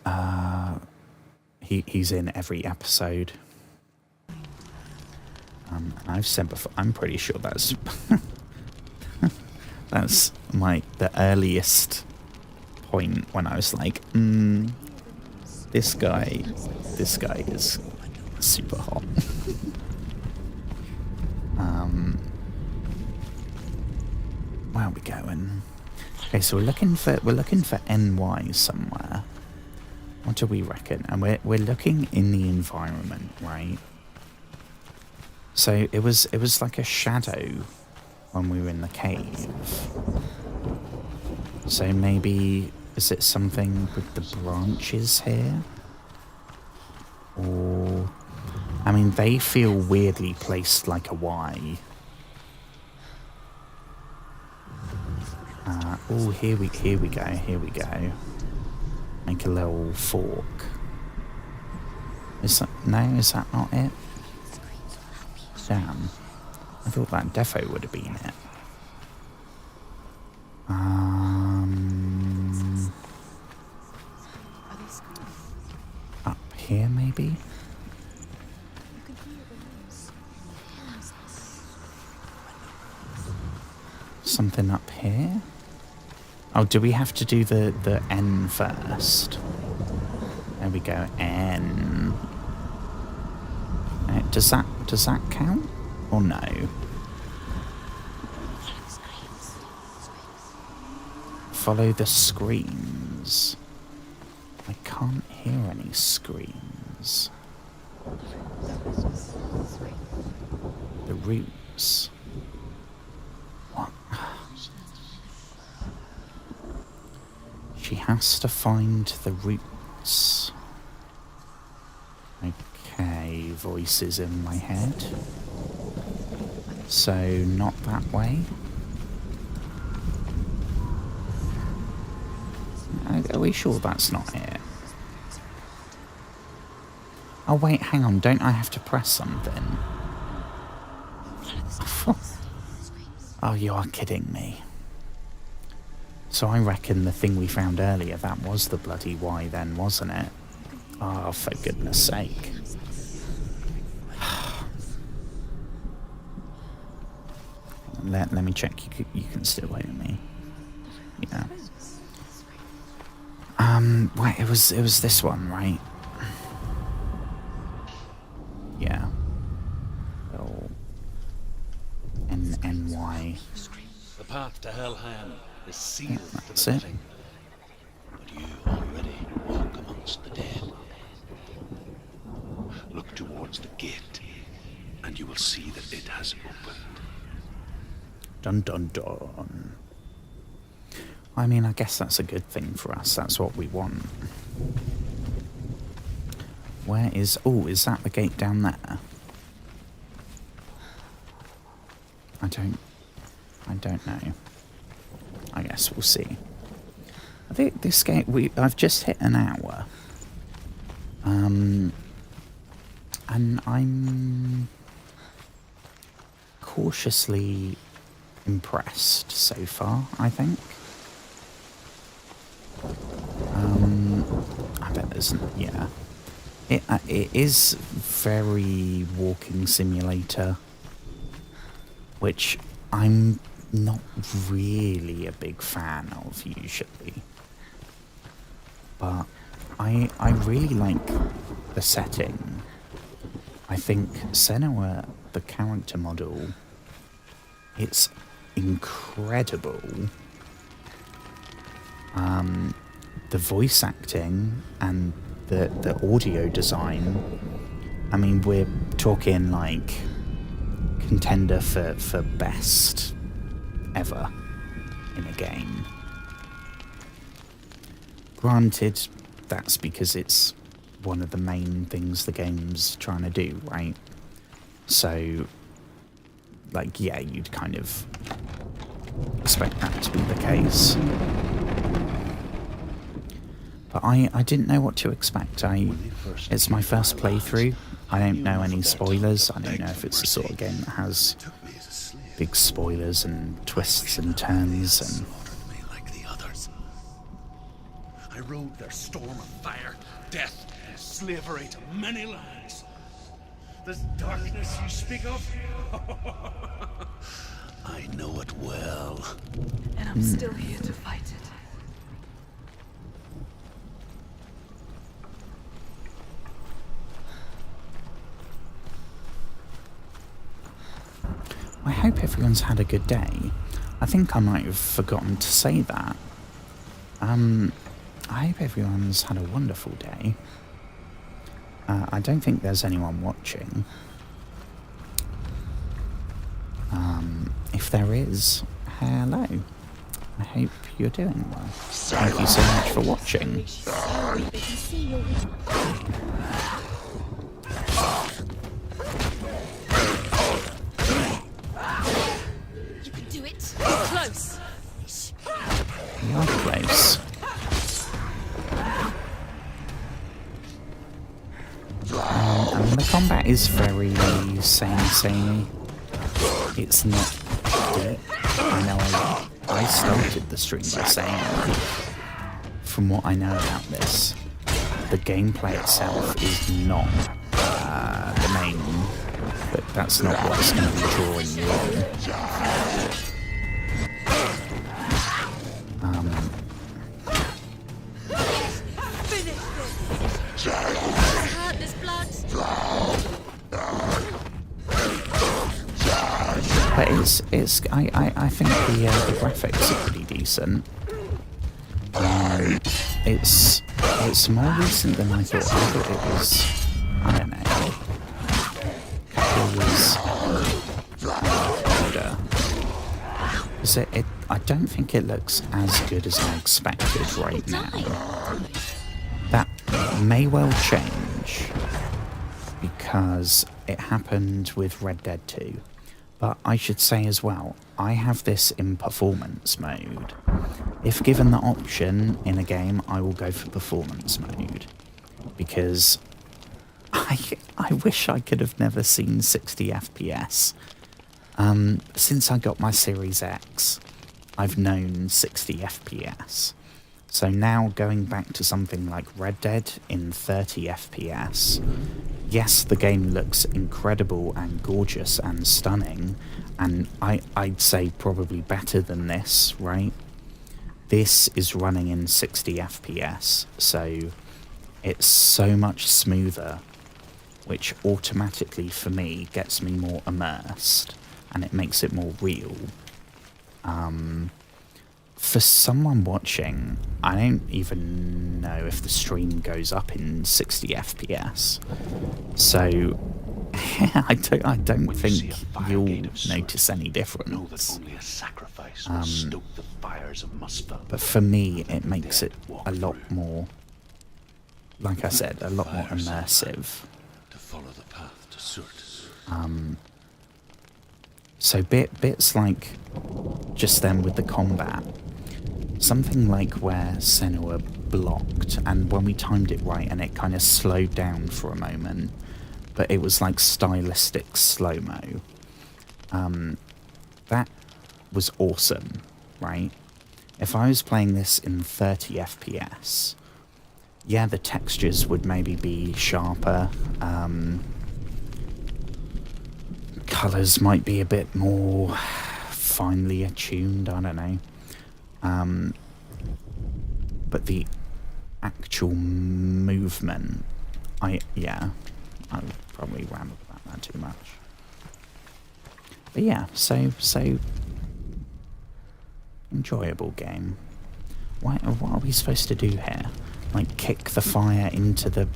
he's in every episode. And I've said before, I'm pretty sure that's that's the earliest point when I was like, this guy is super hot. Where are we going? Okay, so we're looking for NY somewhere. What do we reckon? And we're looking in the environment, right? So it was like a shadow when we were in the cave. So maybe, is it something with the branches here? Or, I mean, they feel weirdly placed like a Y. Oh, here we go. Make a little fork. Is that not it? Damn. I thought that defo would have been it. Up here maybe? Something up here? Oh, do we have to do the N first? There we go, N. Does that count? Or no? Follow the screams. I can't hear any screams. The roots. What? She has to find the roots. Okay, voices in my head. So, not that way. Are we sure that's not it? Oh wait, hang on, don't I have to press something? Oh, you are kidding me. So I reckon the thing we found earlier, that was the bloody Y then, wasn't it? Oh, for goodness sake. Let me check, you can still hear me. Yeah. Wait, it was this one, right? Yeah. Oh. NY. The path to Helheim is sealed That's to the it. living, but you already walk amongst the dead. Look towards the gate, and you will see that it has opened. Dun dun dun. I mean, I guess that's a good thing for us. That's what we want. Where is... Oh, is that the gate down there? I don't know. I guess we'll see. I think this gate... I've just hit an hour. And I'm cautiously impressed so far, I think. I bet there's... Yeah. It is very walking simulator, which I'm not really a big fan of usually. But I really like the setting. I think Senua, the character model, it's incredible. The voice acting and the audio design, I mean, we're talking like contender for best ever in a game. Granted, that's because it's one of the main things the game's trying to do, right? So, like, yeah, you'd kind of expect that to be the case. But I didn't know what to expect. It's my first playthrough. I don't know any spoilers. I don't know if it's the sort of game that has big spoilers and twists and turns and... I rode their storm of fire, death, and slavery to many lands. This darkness you speak of? I know it well. And I'm still here to fight it. I hope everyone's had a good day. I think I might have forgotten to say that. I hope everyone's had a wonderful day. I don't think there's anyone watching. if there is, hello. I hope you're doing well. Thank you so much for watching. You can do it. Close. You're close. And the combat is very samey. It's not deep. I know I started the stream by saying, from what I know about this, the gameplay itself is not the main, but that's not what's going to be drawing you in. Hurt, there's blood. But I think the graphics are pretty decent. It's more recent than I thought. I thought it was, I don't know, a couple of years older. I don't think it looks as good as I expected right now. That may well change because it happened with Red Dead 2. But I should say as well, I have this in performance mode. If given the option in a game, I will go for performance mode. Because I wish I could have never seen 60 FPS. Since I got my Series X, I've known 60 FPS. So now going back to something like Red Dead in 30 FPS, yes, the game looks incredible and gorgeous and stunning, and I'd say probably better than this, right? This is running in 60 FPS, so it's so much smoother, which automatically for me gets me more immersed, and it makes it more real. For someone watching, I don't even know if the stream goes up in 60 FPS. So, I don't think you'll notice any difference. But for me, it makes it a lot more, like I said, a lot more immersive. So bits like just then with the combat, something like where Senua blocked, and when we timed it right and it kind of slowed down for a moment, but it was like stylistic slow-mo. That was awesome, right? If I was playing this in 30 FPS, yeah, the textures would maybe be sharper, colours might be a bit more finely attuned, I don't know. But the actual movement, I would probably ramble about that too much. But yeah, so enjoyable game. What are we supposed to do here? Like kick the fire into the...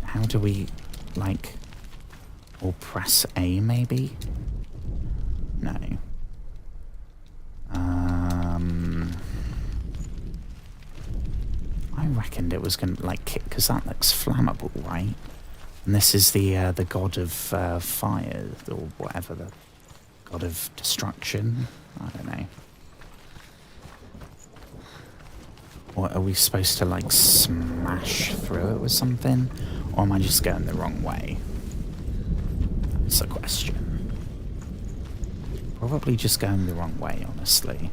How do we, like... Or press A, maybe? No. I reckoned it was going to, like, kick, because that looks flammable, right? And this is the god of fire, or whatever, the god of destruction? I don't know. What, are we supposed to, like, smash through it with something? Or am I just going the wrong way? That's a question. Probably just going the wrong way, honestly.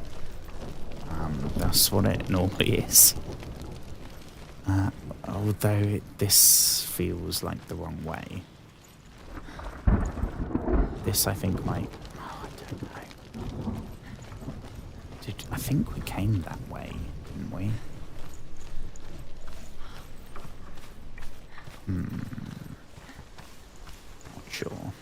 That's what it normally is. Although this feels like the wrong way. This, I think, might... Oh, I don't know. I think we came that way, didn't we? Not sure.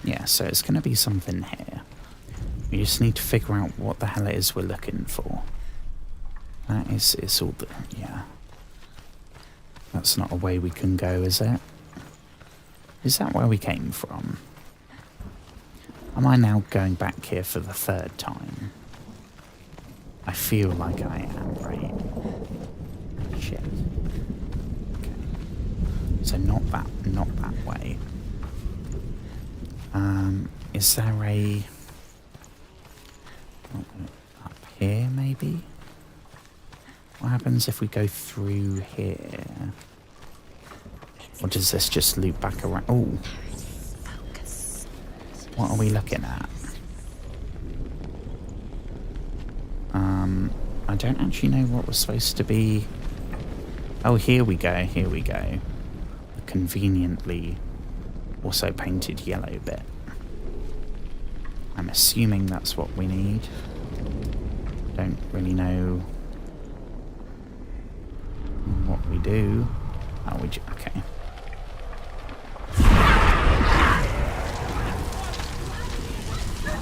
Yeah, so it's going to be something here. We just need to figure out what the hell it is we're looking for. That is, it's all the, yeah. That's not a way we can go, is it? Is that where we came from? Am I now going back here for the third time? I feel like I am, right? Shit. Okay. So not that way. Is there a... up here, maybe? What happens if we go through here? Or does this just loop back around? Oh! What are we looking at? I don't actually know what was supposed to be... Oh, here we go, here we go. The conveniently also painted yellow bit. I'm assuming that's what we need. Don't really know what we do. Oh, okay.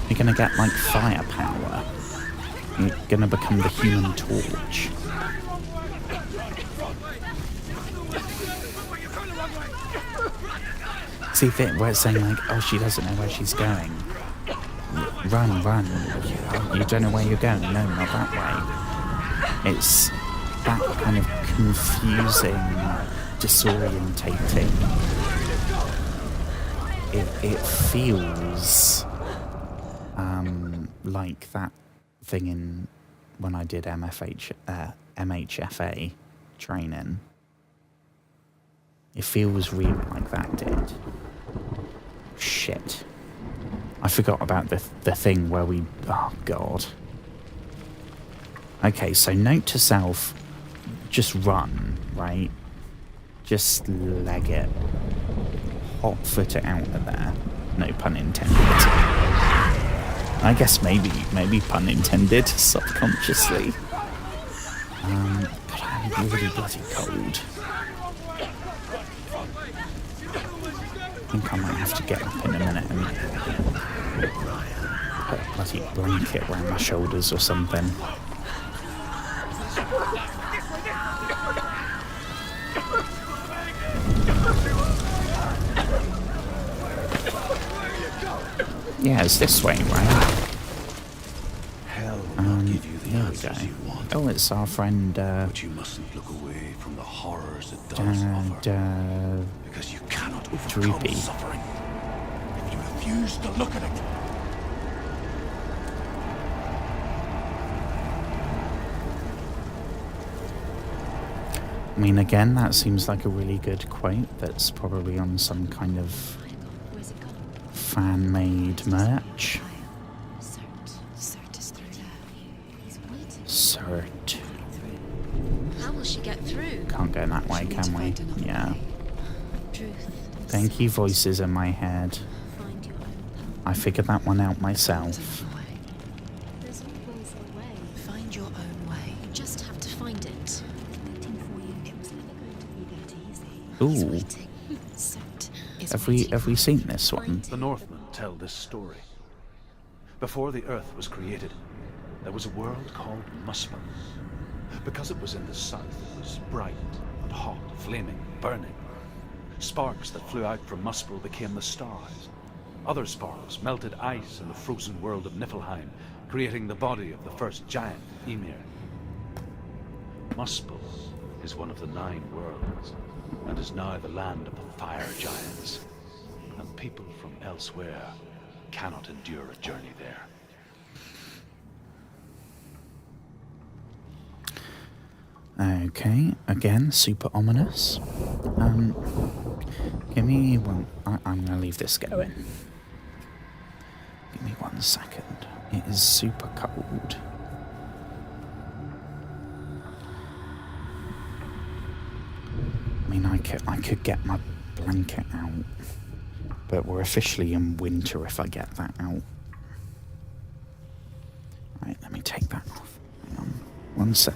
You're gonna get like firepower. You're gonna become the Human Torch. See where it's saying like, oh, she doesn't know where she's going. Run, run. You don't know where you're going. No, not that way. It's that kind of confusing, disorientating. It feels like that thing in when I did MHFA training. It feels real like that did. Shit. I forgot about the thing where we... Oh, God. Okay, so note to self, just run, right? Just leg it. Hot foot it out of there. No pun intended. I guess maybe pun intended, subconsciously. But I'm really bloody cold. I think I might have to get up in a minute and put a bloody blanket around my shoulders or something. Yeah, it's this way, right? Hell will not give you the There we answers go. you want. Oh, it's our friend, But you mustn't look away from the horrors it does offer. Because you cannot overcome Droopy. suffering if you refuse to look at it. I mean, again, that seems like a really good quote that's probably on some kind of Where's it gone? fan-made merch. Cert is through there. He's waiting. Cert. How will she get through? Can't go that way, She'll need can to we? find another Yeah. way. Truth. Thank you, voices in my head. Find your own path. I figured that one out There's myself. another way. There's always a way. Find your own way. You just have to find it. Waiting for you. It was never going to be that easy. He's Ooh. waiting. Cert is Have waiting. we seen this one? The Northmen tell this story. Before the Earth was created, there was a world called Muspel. Because it was in the south, it was bright and hot, flaming, burning. Sparks that flew out from Muspel became the stars. Other sparks melted ice in the frozen world of Niflheim, creating the body of the first giant, Ymir. Muspel is one of the 9 worlds, and is now the land of the fire giants. And people from elsewhere cannot endure a journey there. Okay, again, super ominous. Give me one... I'm going to leave this going. Give me 1 second. It is super cold. I mean, I could get my blanket out, but we're officially in winter if I get that out. Right, let me take that off. Hang on. 1 sec.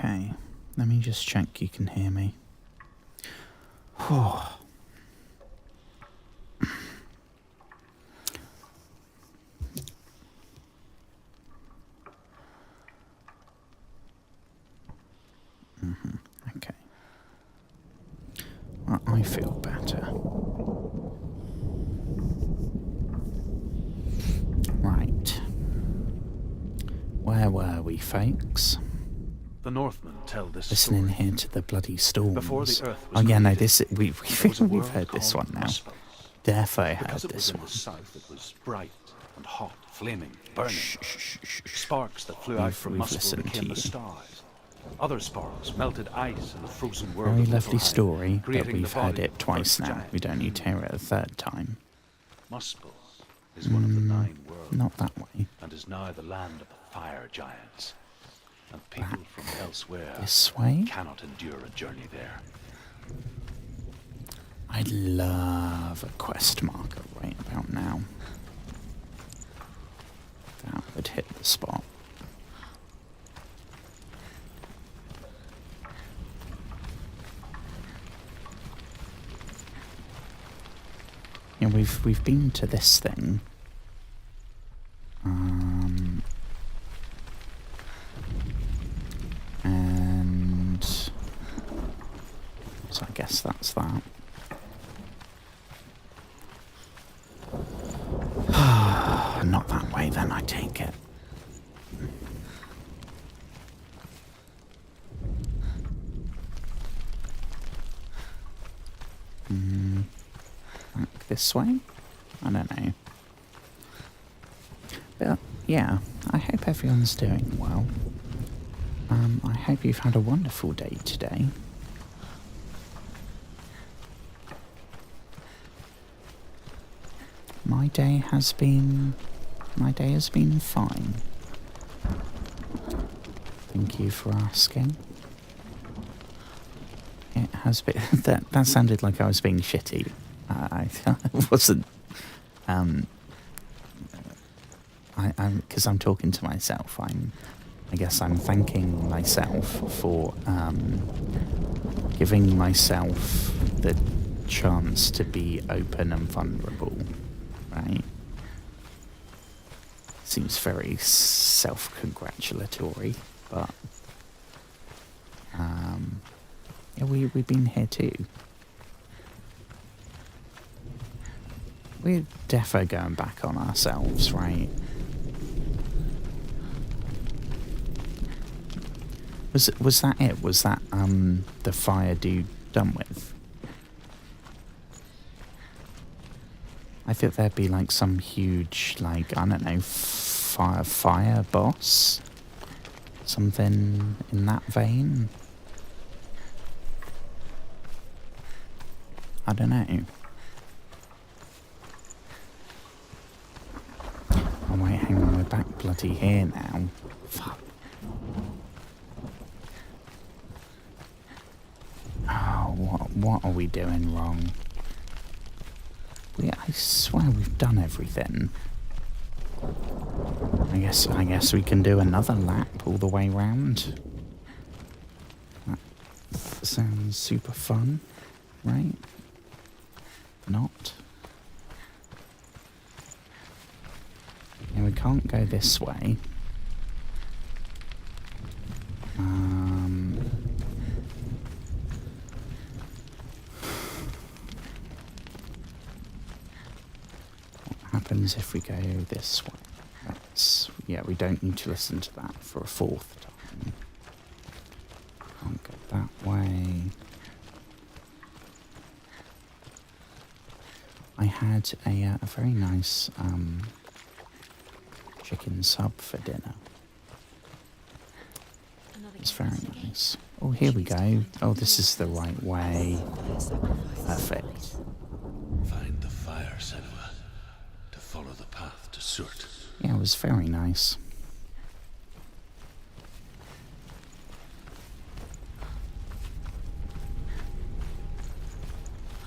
Okay, let me just check you can hear me. Oh. Okay. Well, I feel better. Right. Where were we, folks? The Northmen tell this Listening story. here to the bloody storms. Before the earth was Oh yeah, no, created, this there was a we've world heard this called one now. Muspel. Defo heard Because it was this in one. the south, it was bright and hot, flaming, burning. Shh, shh, shh, shh. Sparks that flew out from We've Muspel listened became to the you. stars. Other sparks melted ice in the frozen world. Very of lovely Niflheim, story, but creating the we've heard body it of the twice first now. giant. We don't need to hear it a third time. Muspel is one of the 9 worlds, Not that way. and is now the land of the fire giants. And people from elsewhere This way? cannot endure a journey there. I'd love a quest marker right about now. That would hit the spot. Yeah, we've been to this thing. And so I guess that's that. Not that way then, I take it. Back this way? I don't know. But yeah, I hope everyone's doing well. I hope you've had a wonderful day today. My day has been fine. Thank you for asking. It has been that sounded like I was being shitty. I wasn't. I'm because I'm talking to myself. I guess I'm thanking myself for giving myself the chance to be open and vulnerable. Right? Seems very self-congratulatory, but yeah, we've been here too. We're defo going back on ourselves, right? Was that it? Was that the fire dude done with? I thought there'd be like some huge, like, I don't know, fire boss? Something in that vein? I don't know. Oh wait, hang on, we're back bloody here now. Fuck. Oh, what are we doing wrong? I swear we've done everything. I guess we can do another lap all the way round. That sounds super fun, right? Not. Yeah, we can't go this way. What happens if we go this way? Yeah, we don't need to listen to that for a 4th time. Can't go that way. I had a very nice chicken sub for dinner. It's very nice. Oh, here we go. Oh, this is the right way. Perfect. Find the fire, Senua, to follow the path to Surt. Yeah, it was very nice.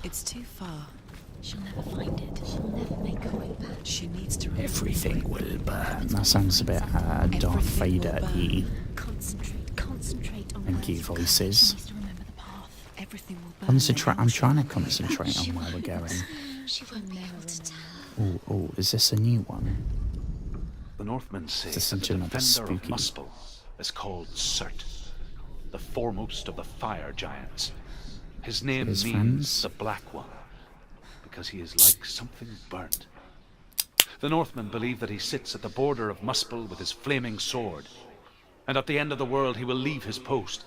It's too far. She'll never find it. She'll never make her way back. She needs to remember. Everything will burn. That sounds a bit Darth Everything will Vader-y. Concentrate on Thank you, voices. Needs to remember the path. Everything will burn. Concentrate. I'm trying to concentrate on where we're going. She won't be able to tell. Oh, is this a new one? The Northmen say This that is the another defender of spooky. Muspel is called Surt, the foremost of the fire giants. His name His means friends? the Black One, because he is like something burnt. The Northmen believe that he sits at the border of Muspel with his flaming sword, and at the end of the world he will leave his post.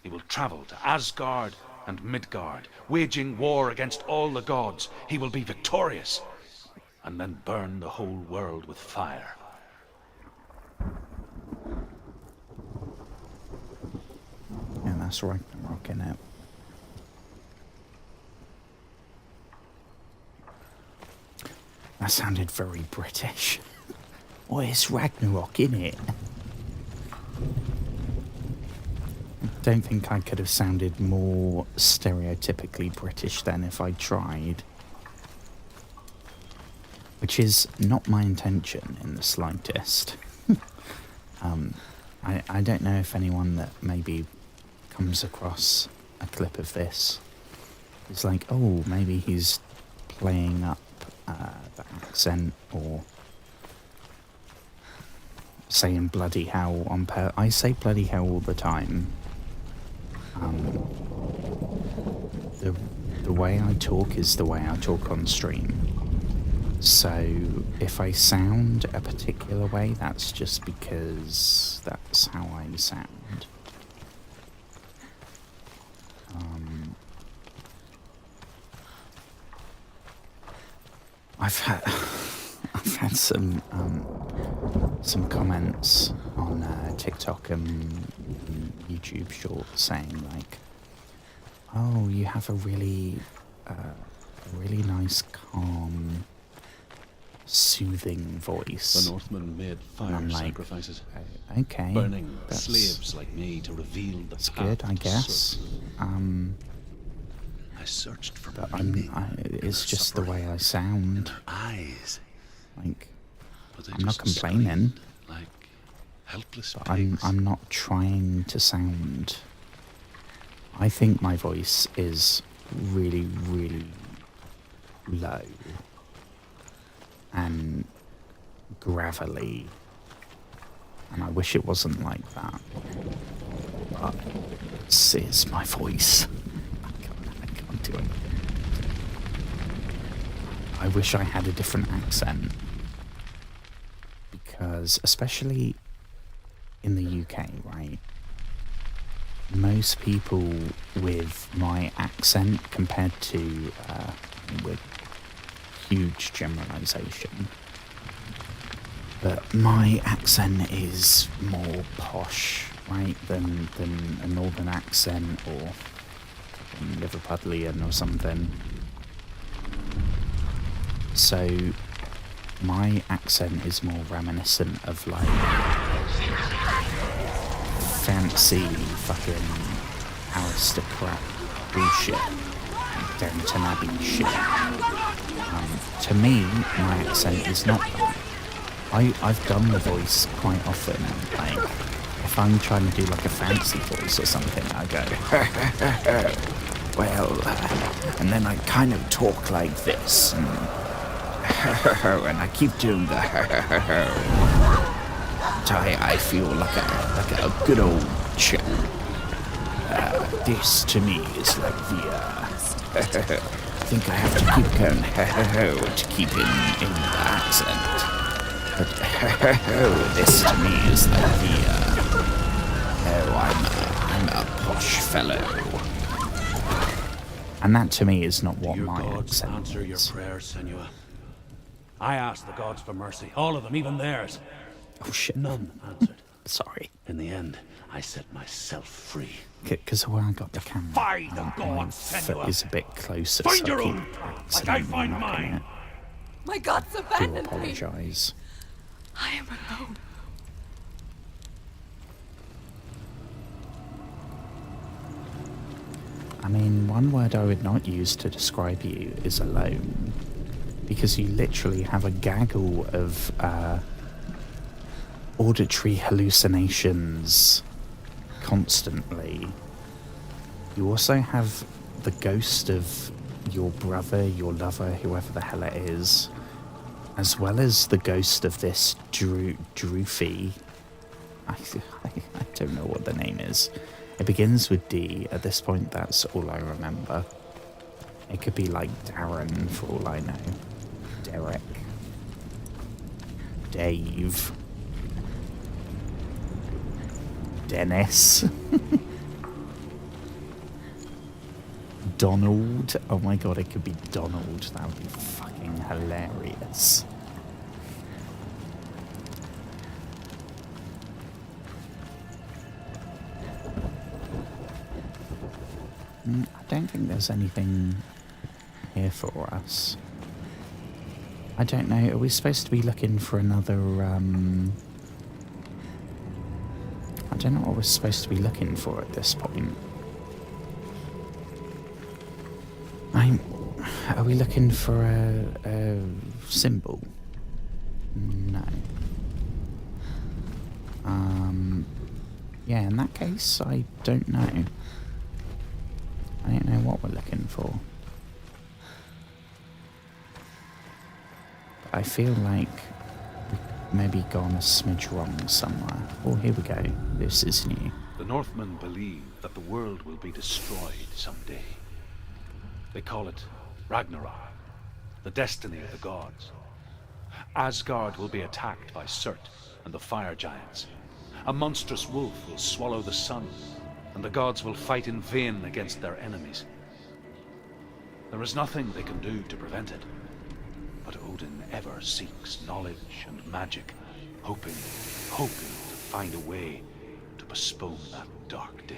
He will travel to Asgard and Midgard, waging war against all the gods. He will be victorious, and then burn the whole world with fire. Yeah, that's Ragnarok, innit? That sounded very British. Oh, it's Ragnarok, innit? I don't think I could have sounded more stereotypically British then if I tried. Which is not my intention in the slightest. I don't know if anyone that maybe comes across a clip of this is like, oh, maybe he's playing up the accent or saying bloody hell on I say bloody hell all the time. The way I talk is the way I talk on stream. So if I sound a particular way, that's just because that's how I sound. I've had some comments on TikTok and YouTube Shorts saying like, "Oh, you have a really nice, calm, soothing voice." The Northmen made fire I'm like, sacrifices, okay, burning that's slaves like me to reveal the that's path good, I to guess. Surt. I searched for But meaning. it's in just the way suffering, I in sound. their eyes. Like, But they I'm not just complaining. screamed like helpless But pigs. I'm not trying to sound. I think my voice is really, really low and gravelly, and I wish it wasn't like that. But it's my voice. I can't do it. I wish I had a different accent, because especially in the UK, right? Most people with my accent compared to, with huge generalisation, but my accent is more posh, right, than a northern accent or Liverpudlian or something. So my accent is more reminiscent of like fancy fucking aristocrat bullshit, like Downton Abbey shit. To me, my accent is not that. I've done the voice quite often. Like, if I'm trying to do like a fancy voice or something, I go, well, and then I kind of talk like this, and I keep doing the I feel like a good old chap. This to me is like the I think I have to keep going to keep in the accent. But this to me is like the I'm a posh fellow. And that to me is not what Your my gods accent answer your is. prayers, Senua. I asked the gods for mercy, all of them, even theirs. Oh shit. None answered. Sorry. In the end, I set myself free. Because where I got the camera, Defy the my gods, foot Senua. is a bit closer, Find so your I keep own path, like I accidentally find knocking mine. My gods it. Do abandoned me. apologise. I am alone. I mean, one word I would not use to describe you is alone, because you literally have a gaggle of auditory hallucinations constantly. You also have the ghost of your brother, your lover, whoever the hell it is, as well as the ghost of this Droofy. I don't know what the name is. It begins with D. At this point, that's all I remember. It could be like Darren, for all I know. Derek. Dave. Dennis. Donald. Oh my god, it could be Donald. That would be fucking hilarious. I don't think there's anything here for us. I don't know, are we supposed to be looking for another, I don't know what we're supposed to be looking for at this point. Are we looking for a symbol? No. Yeah, in that case, I don't know. I don't know what we're looking for. But I feel like we've maybe gone a smidge wrong somewhere. Oh, here we go. This is new. The Northmen believe that the world will be destroyed someday. They call it Ragnarok, the destiny of the gods. Asgard will be attacked by Surt and the fire giants. A monstrous wolf will swallow the sun, and the gods will fight in vain against their enemies. There is nothing they can do to prevent it, but Odin ever seeks knowledge and magic, hoping to find a way to postpone that dark day.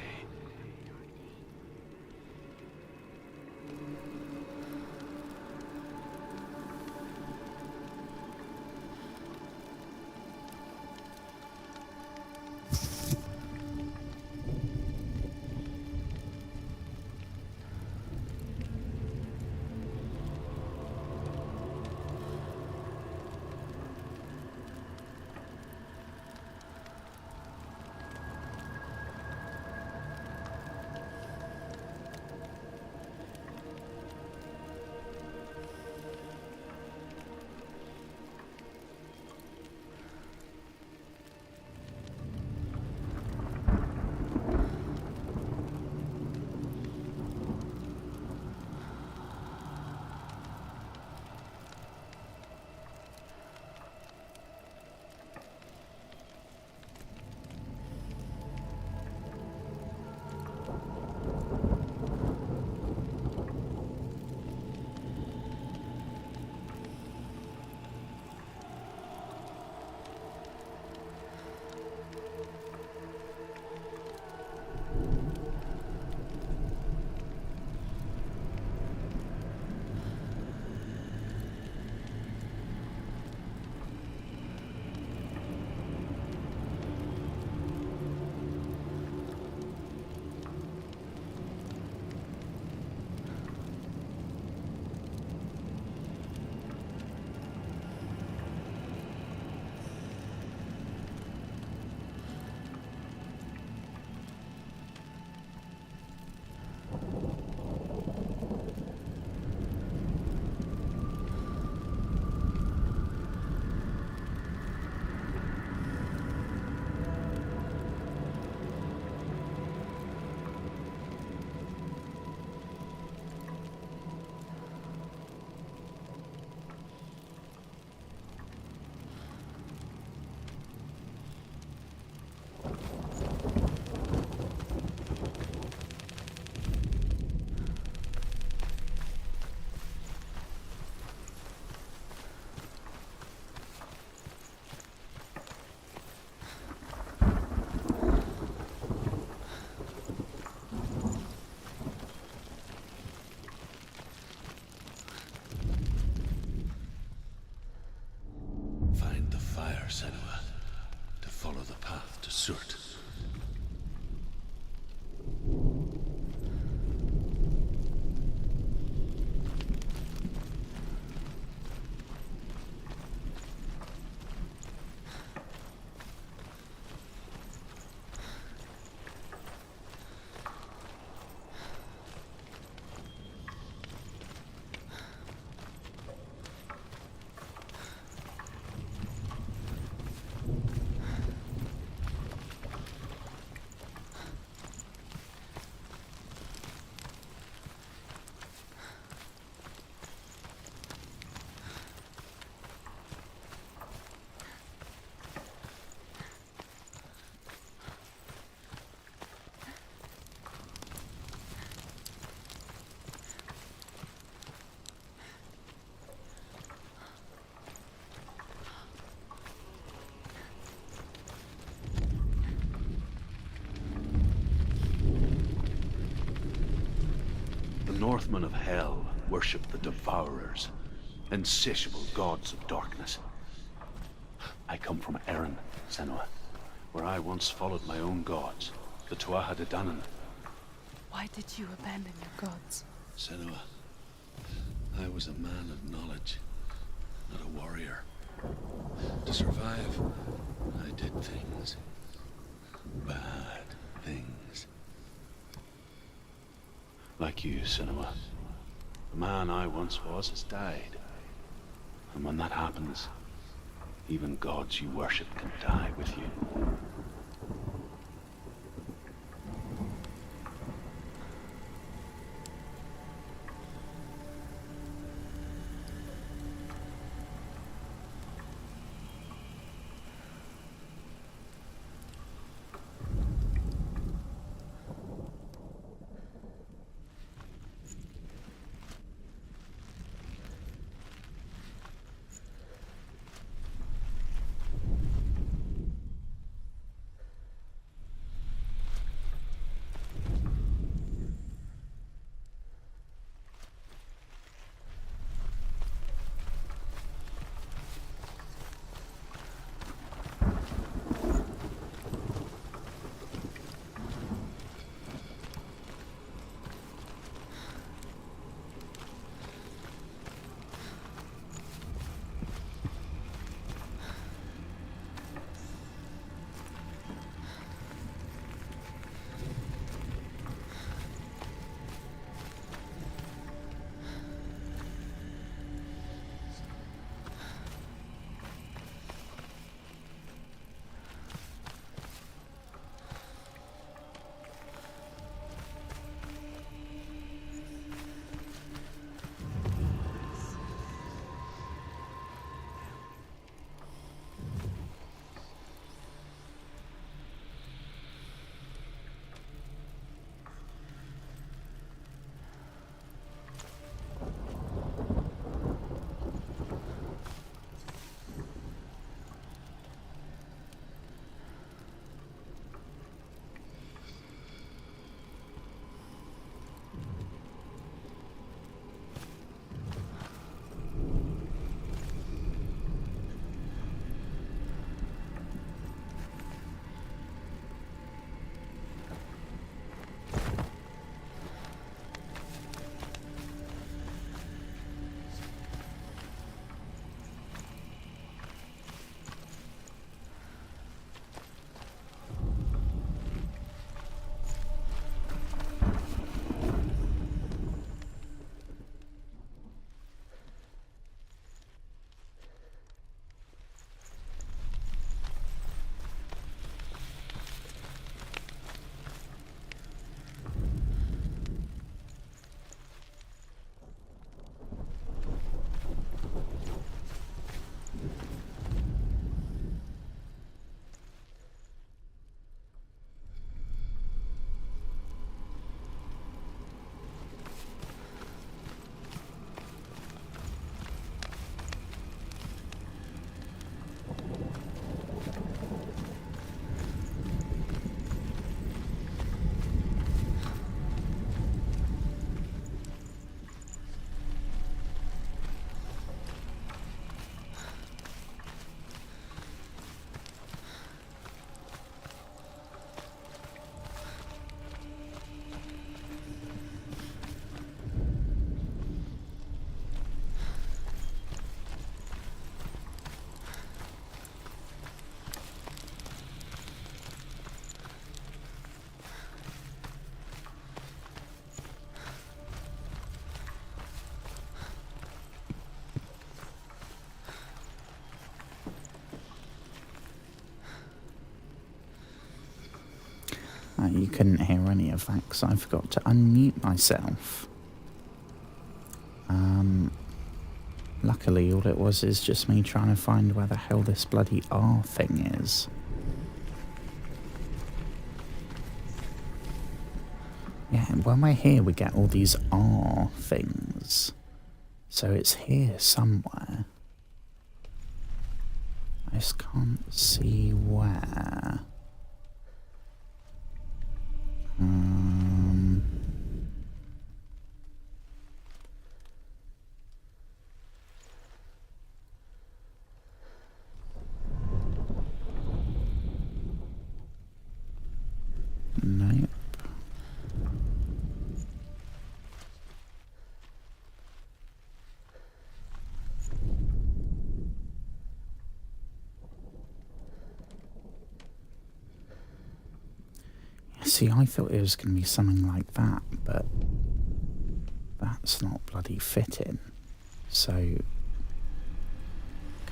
Senua, to follow the path to Surt. Northmen of Hell worship the Devourers, insatiable gods of darkness. I come from Erin, Senua, where I once followed my own gods, the Tuatha De Danann. Why did you abandon your gods? Senua, I was a man of knowledge, not a warrior. To survive, I did things. Bad things. Like you, Senua. The man I once was has died. And when that happens, even gods you worship can die with you. You couldn't hear any of that because I forgot to unmute myself. Luckily, all it was is just me trying to find where the hell this bloody R thing is. Yeah, and when we're here, we get all these R things. So it's here somewhere. I just can't see where. See, I thought it was going to be something like that, but that's not bloody fitting. So,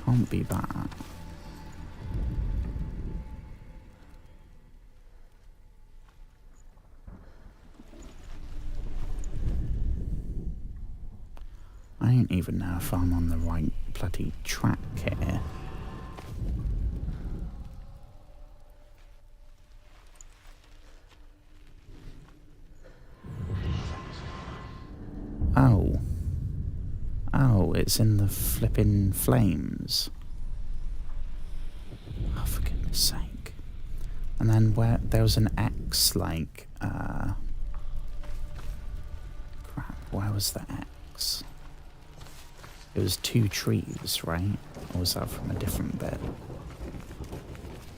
can't be that. I don't even know if I'm on the right bloody track here. Oh. Oh, it's in the flipping flames. Oh, for goodness sake. And then where there was an X, like, crap, where was the X? It was 2 trees, right? Or was that from a different bit?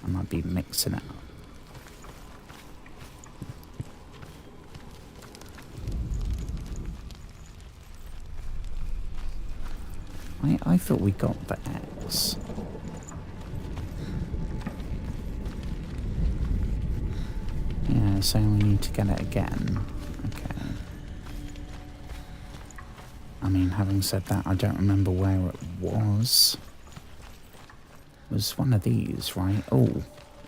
I might be mixing it up. I thought we got the X. Yeah, so we need to get it again. Okay. I mean, having said that, I don't remember where it was. It was one of these, right? Oh.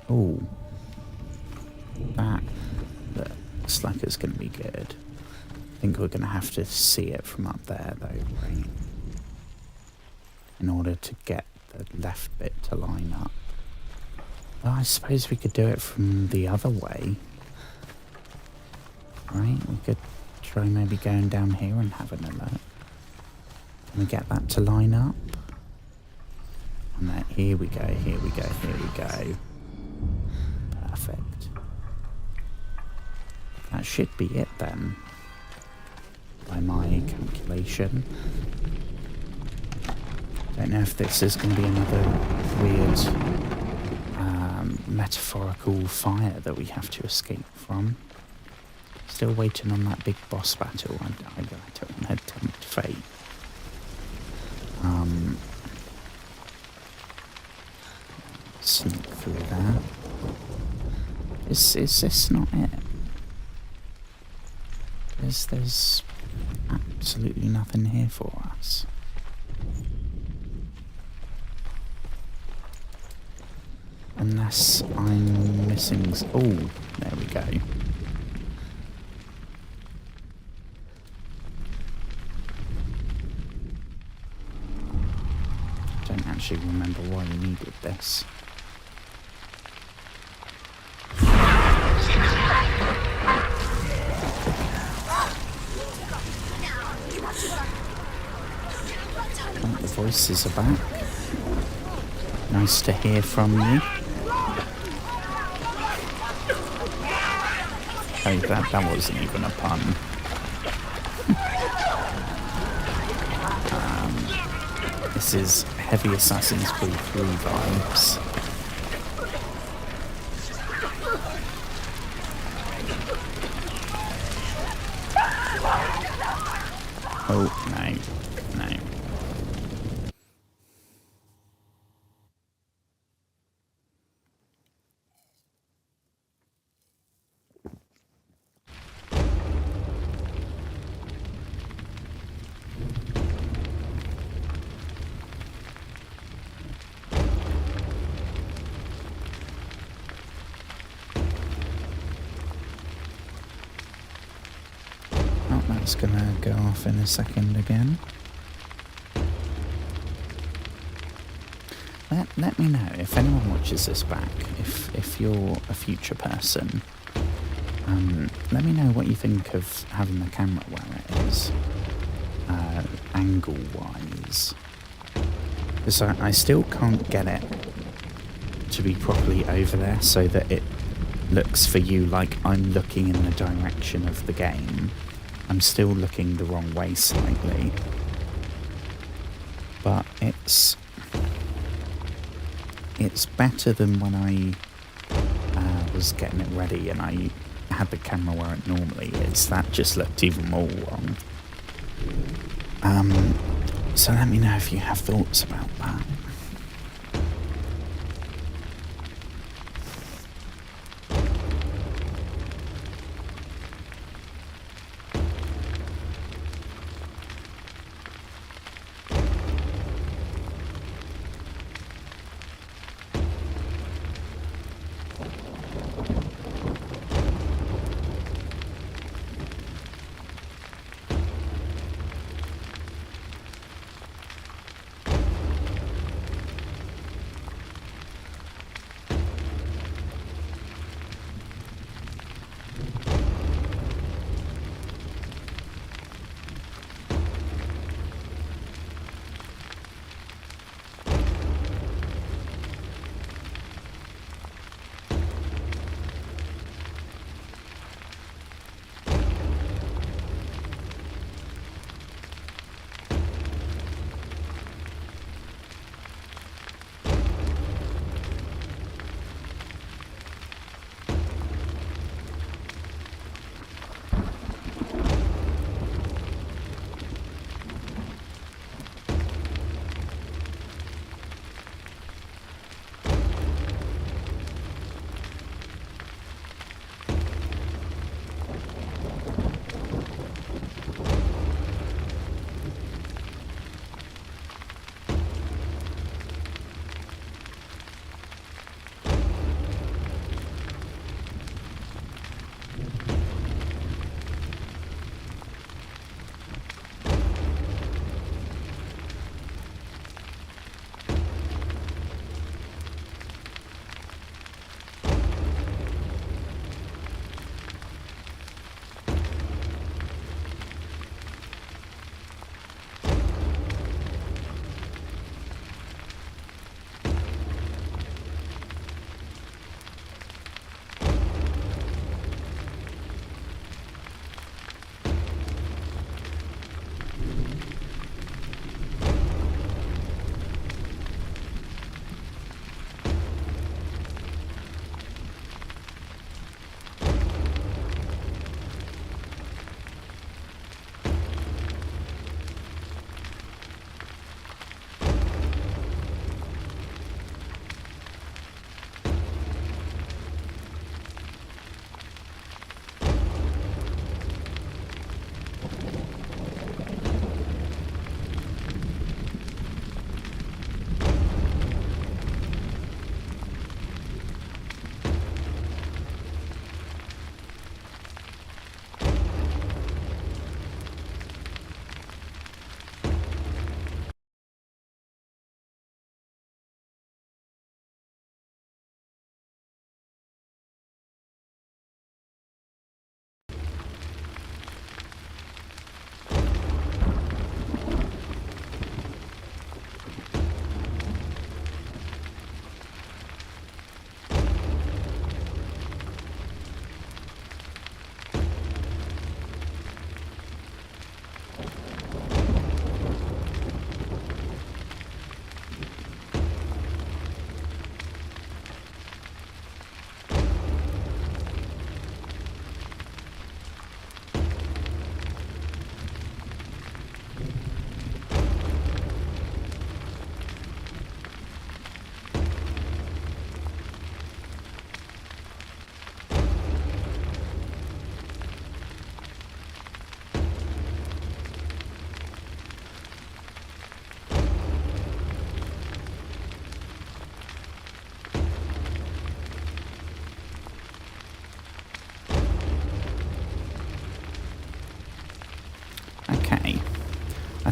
Oh. That looks like it's going to be good. I think we're going to have to see it from up there, though, right? In order to get the left bit to line up. Well, I suppose we could do it from the other way. Right? We could try maybe going down here and having a look. Can we get that to line up? And then here we go, here we go, here we go. Perfect. That should be it then. By my calculation. Don't know if this is going to be another weird metaphorical fire that we have to escape from. Still waiting on that big boss battle. I don't want to tempt fate. Sneak through there. Is this not it? There's absolutely nothing here for us. Unless I'm missing... Oh, there we go. I don't actually remember why we needed this. Oh, the voices are back. Nice to hear from you. Oh, that wasn't even a pun. This is heavy Assassin's Creed 3 vibes. Oh, no, no. That's gonna go off in a second again. Let me know if anyone watches this back, if you're a future person, let me know what you think of having the camera where it is, angle-wise. Because I still can't get it to be properly over there so that it looks for you like I'm looking in the direction of the game. I'm still looking the wrong way slightly, but it's better than when I was getting it ready and I had the camera where it normally is. That just looked even more wrong. So let me know if you have thoughts about that.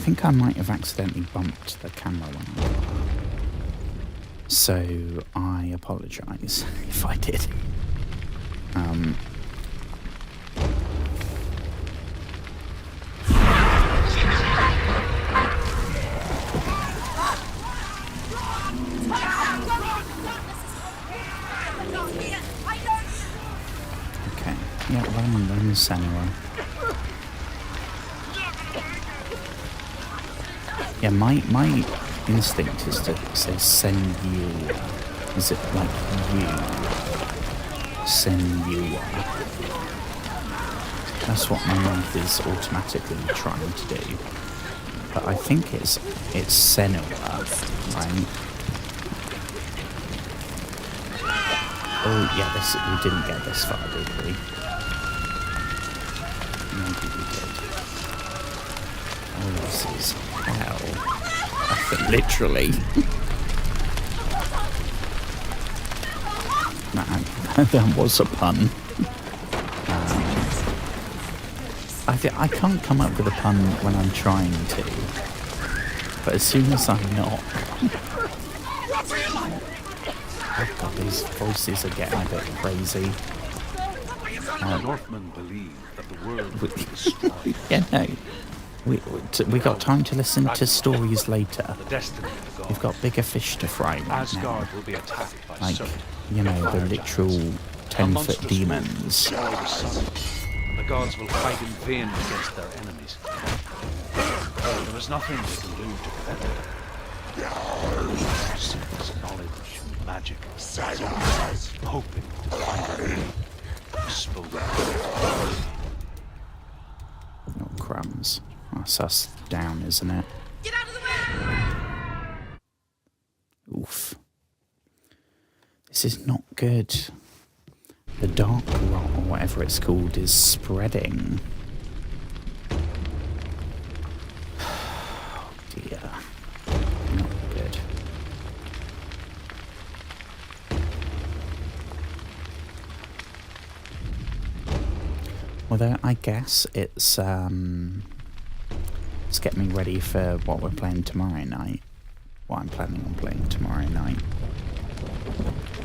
think I might have accidentally bumped the camera one. So I apologise if I did. Okay, yeah, run, Senua. Yeah, my instinct is to say Senua. Is it like you? Senua. That's what my mouth is automatically trying to do. But I think it's Senua, right? Oh yeah, we didn't get this far, did we? Maybe we did. Oh, this is hell. I think literally. That was a pun. I can't come up with a pun when I'm trying to, but as soon as I'm not, oh god, these voices are getting a bit crazy. Northmen believe that the world will be destroyed. Yeah, no, we got time to listen to stories later. The destiny of the gods. We've got bigger fish to fry right now. Asgard will be attacked by Like, serpents. you know, the literal 10-foot demons. Destroy the sun, and the gods will fight in vain against their enemies. There is nothing they can do to prevent it. Seeks knowledge and magic, hoping to find a way. Spoken. Oh, crumbs. That's us down, isn't it? Get out of the way! Oof. This is not good. The dark rot, or whatever it's called, is spreading. Oh dear. Not good. Although I guess it's getting me ready for what we're playing tomorrow night. What I'm planning on playing tomorrow night.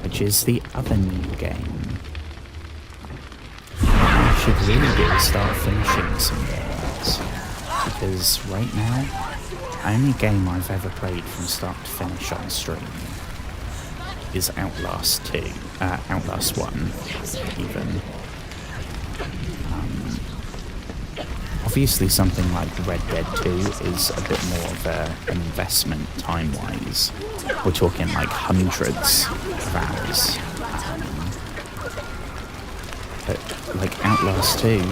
Which is the other new game. I should really do is start finishing some games. Because right now, only game I've ever played from start to finish on stream is Outlast 2. Outlast 1, even. Obviously something like Red Dead 2 is a bit more of an investment time-wise. We're talking like hundreds of hours. But like Outlast 2,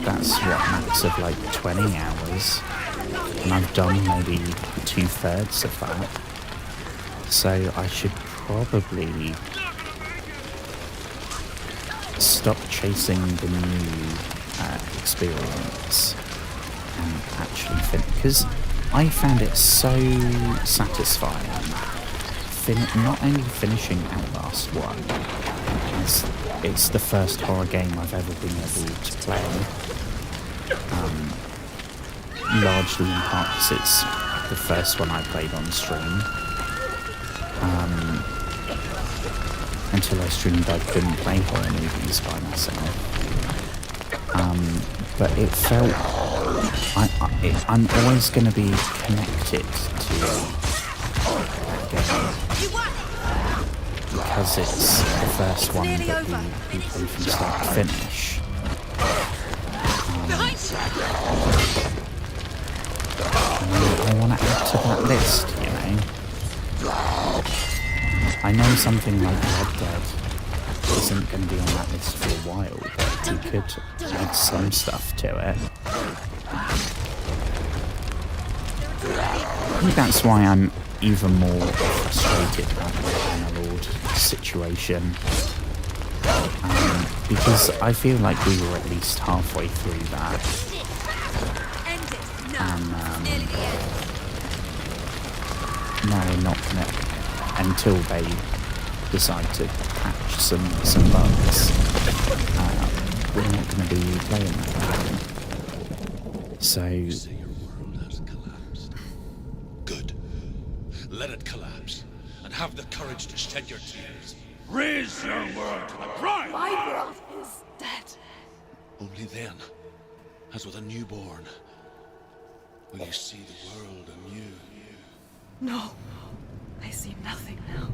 that's what, max of like 20 hours. And I've done maybe 2/3 of that. So I should probably stop chasing the new experience and actually finish, because I found it so satisfying not only finishing Outlast 1, it's the first horror game I've ever been able to play, largely in part because it's the first one I played on stream. Until I streamed, I couldn't play horror movies by myself. But it felt... I'm always going to be connected to that game. Because it's the first one that we play from start to finish. I want to add to that list, you know? I know something like Red Dead isn't going to be on that list for a while, but we could add some stuff to it. I think that's why I'm even more frustrated about the Bannerlord situation. Because I feel like we were at least halfway through that. And now we're not going to, until they decide to patch some bugs, we're not going to be playing that game. So perhaps, and have the courage to shed your tears. Raise your world to the prime! My world is dead. Only then, as with a newborn, will you see the world anew. No, I see nothing now.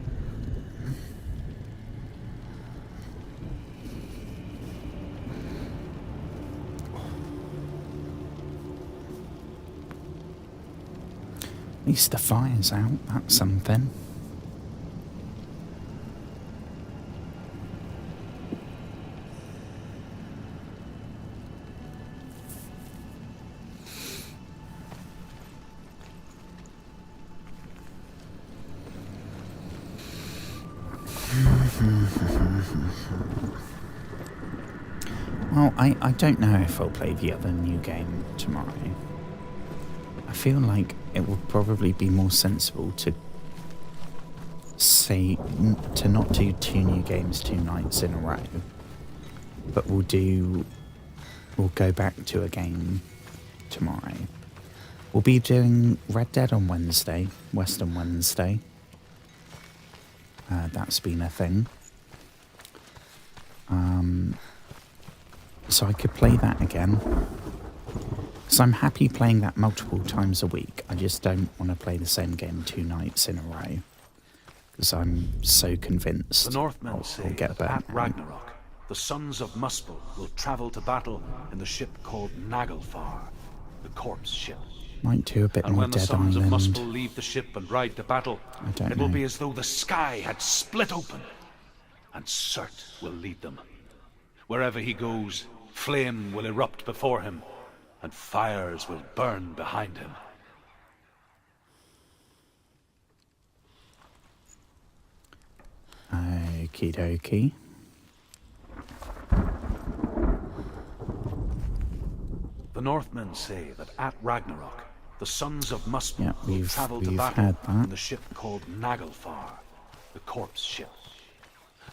At least the fire's out, that's something. Well, I don't know if I'll play the other new game tomorrow. I feel like it would probably be more sensible to to not do 2 new games 2 nights in a row, but we'll go back to a game tomorrow. We'll be doing Red Dead on Wednesday, Western Wednesday. That's been a thing. So I could play that again. Because I'm happy playing that multiple times a week. I just don't want to play the same game 2 nights in a row. Because I'm so convinced The Northmen I'll say get that burnt at out. Ragnarok, the sons of Muspel will travel to battle in the ship called Naglfar, the corpse ship. Might do a bit And more when the Dead sons of Island. Muspel leave the ship and ride to battle, I don't it will know. be as though the sky had split open, and Surt will lead them. Wherever he goes, flame will erupt before him, and fires will burn behind him. Okie dokie. The Northmen say that at Ragnarok, the sons of Muspel Yeah, will we've- travel to we've battle had that. in the ship called Naglfar, the corpse ship.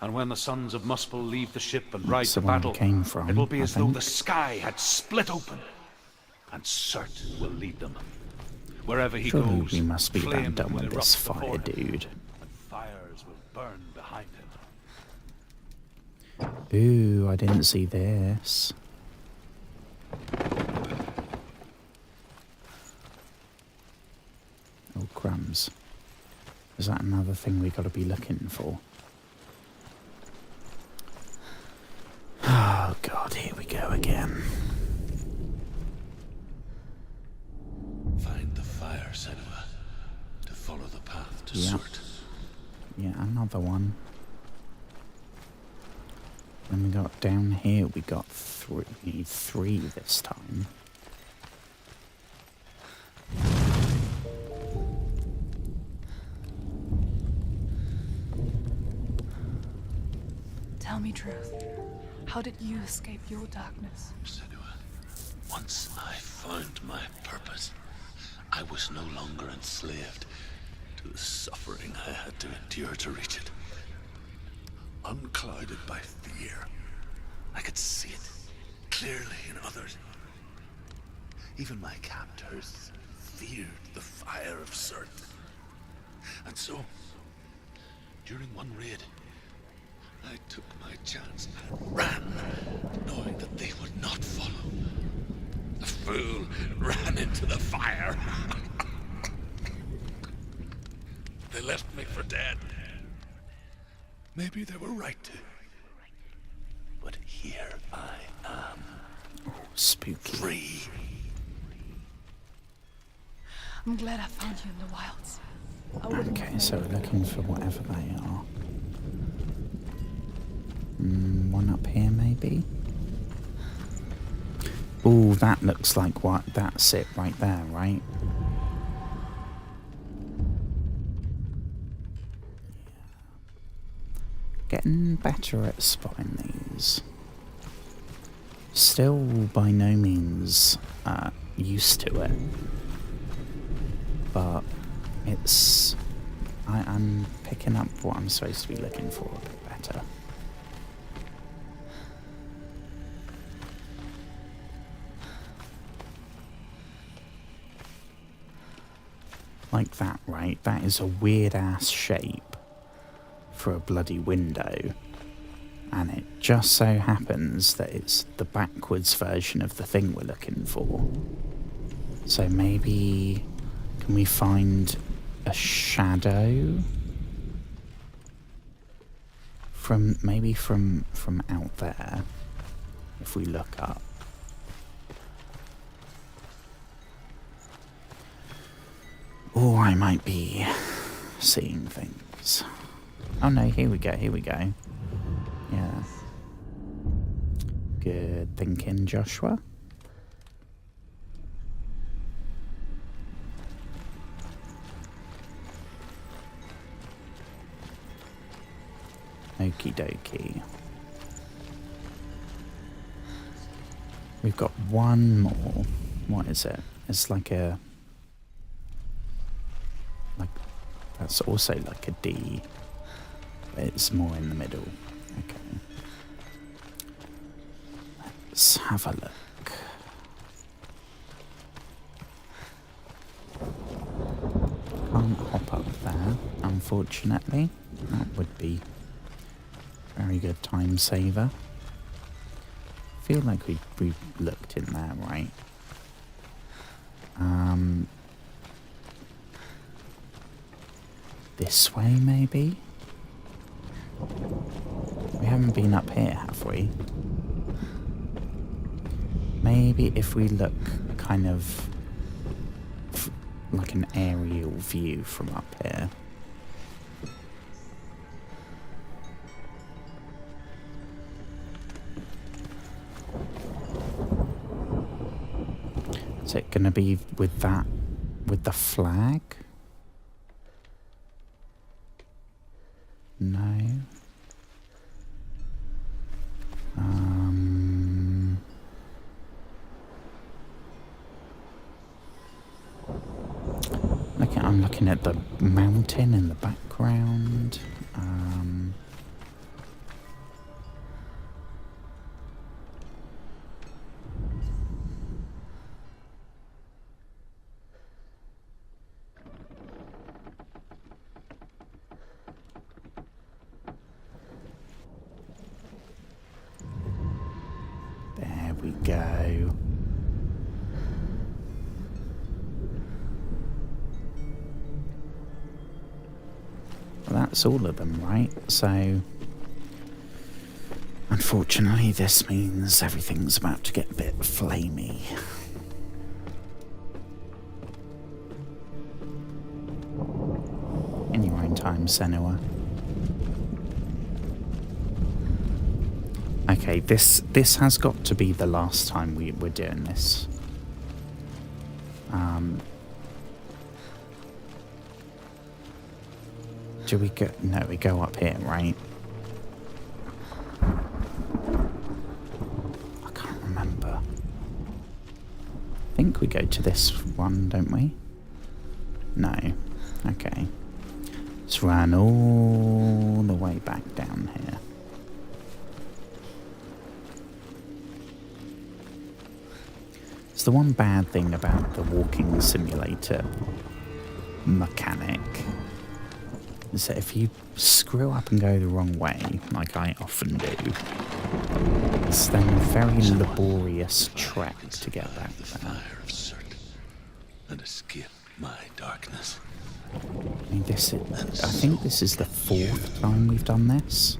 And when the sons of Muspel leave the ship and ride That's to the one we battle, came from, it will be I as though think. the sky had split open, and Surt will lead them. Wherever he Surely goes, we must be flame that done will with this erupt fire, before him, dude. and fires will burn behind him. Ooh, I didn't see this. Oh, crumbs. Is that another thing we got to be looking for? Oh, God, here we go again. Find the fire, Senua, to follow the path to Yeah. Surt. Yeah, another one. And we got down here, we got 3. We need 3 this time. Tell me truth. How did you escape your darkness? Senua, once I found my purpose, I was no longer enslaved to the suffering I had to endure to reach it. Unclouded by fear, I could see it clearly in others. Even my captors feared the fire of Surt. And so, during one raid, I took my chance and ran, knowing that they would not follow. The fool ran into the fire. They left me for dead. Maybe they were right to. But here I am, Spooky. free. I'm glad I found you in the wilds. I wouldn't Okay, have so made we're looking for whatever they are. One up here, maybe? Oh, that looks like what? That's it right there, right? Getting better at spotting these. Still by no means used to it. But it's... I'm picking up what I'm supposed to be looking for a bit better. like that, right? That is a weird-ass shape for a bloody window. And it just so happens that it's the backwards version of the thing we're looking for. So maybe... Can we find a shadow? Maybe from out there, if we look up. Or I might be seeing things. Oh no, here we go. Yeah. Good thinking, Joshua. Okie dokie. We've got one more. What is it? It's like a... That's also like a D. But it's more in the middle. Okay. Let's have a look. Can't hop up there, unfortunately. That would be a very good time saver. Feel like we looked in there, right? This way, maybe? We haven't been up here, have we? Maybe if we look kind of like an aerial view from up here. Is it going to be with the flag? No. I'm looking at the mountain in the background. There we go. Well, that's all of them, right? So, unfortunately, this means everything's about to get a bit flamey. In your own time, Senua. Okay, this has got to be the last time we're doing this. Do we go? No, we go up here, right? I can't remember. I think we go to this one, don't we? No. Okay. Let's run all the way back down here. It's the one bad thing about the walking simulator mechanic is that if you screw up and go the wrong way, like I often do, it's then a very laborious trek to get back there. Fire of Surt and escape my darkness. I mean, I think this is the 4th time we've done this.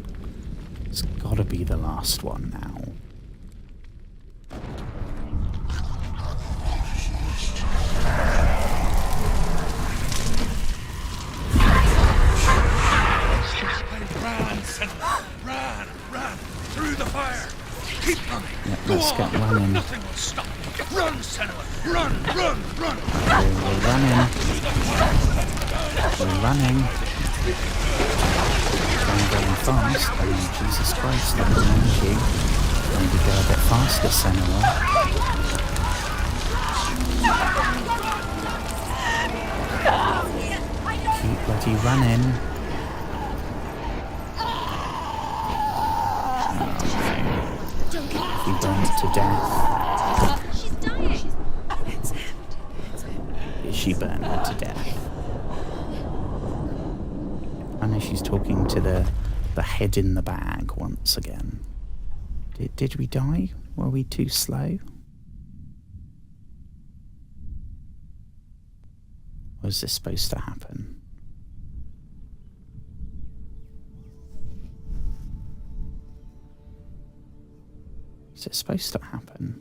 It's got to be the last one now. Run through the fire. Keep running. Yep, let's get running. Nothing will stop you. Run, Senua. Run. We're running. We're running. Going fast. Oh, Jesus Christ, that was an issue. Maybe go a bit faster, Senua. Keep bloody running. We burn it to death. She's dying. Is she burning her to death? I know she's talking to the head in the bag once again. Did we die? Were we too slow? Was this supposed to happen? Is it supposed to happen?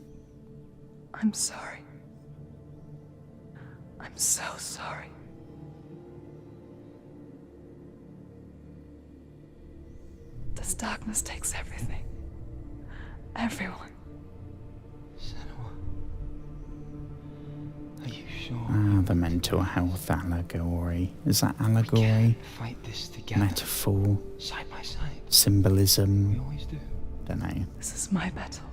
I'm sorry. I'm so sorry. This darkness takes everything. Everyone. Senua. Are you sure? Ah, the mental health allegory. Is that allegory? Fight this together. Metaphor? Side by side. We Symbolism? always do. Don't know. This is my battle.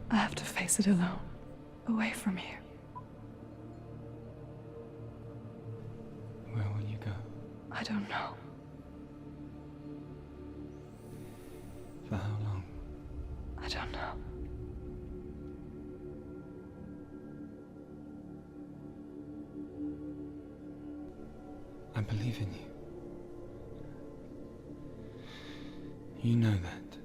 I have to face it alone. Away from here. Where will you go? I don't know. For how long? I don't know. I believe in you. You know that.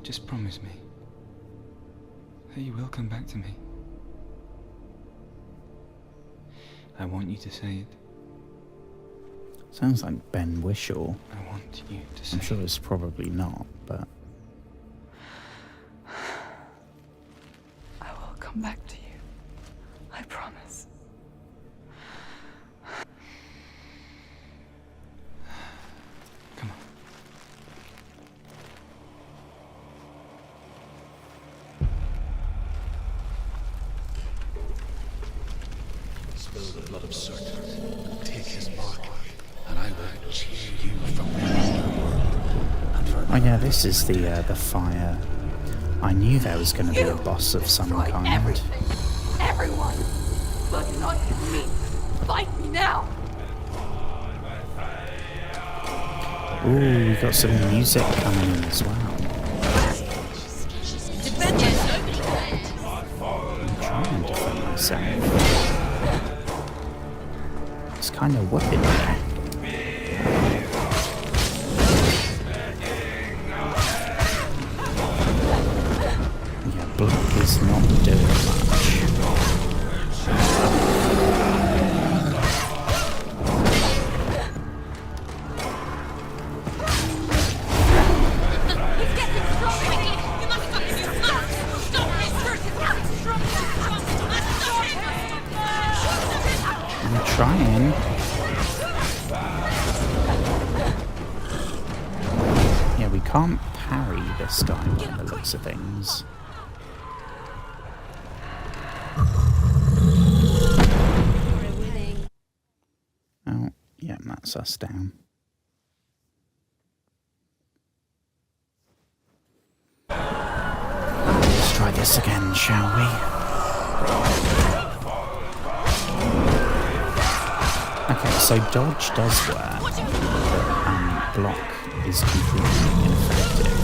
Just promise me that you will come back to me. I want you to say it. Sounds like Ben Whishaw. I want you to say I'm sure it. it's probably not, but... I will come back to you. I promise. Come on. Spill the blood of Surt. Take his mark, and I will cheer you from the underworld. And for Oh yeah, this is the fire. I knew there was going to be a boss of some kind. Everyone! But not me! Fight me now! Ooh, we got some music coming in as well. I'm trying to defend myself. It's kind of whooping there. Yeah, block is not doing much. I'm trying. Yeah, we can't parry this guy by the looks of things. Oh, yeah, that's us down. Let's try this again, shall we? Okay, so dodge does work, but block is completely ineffective.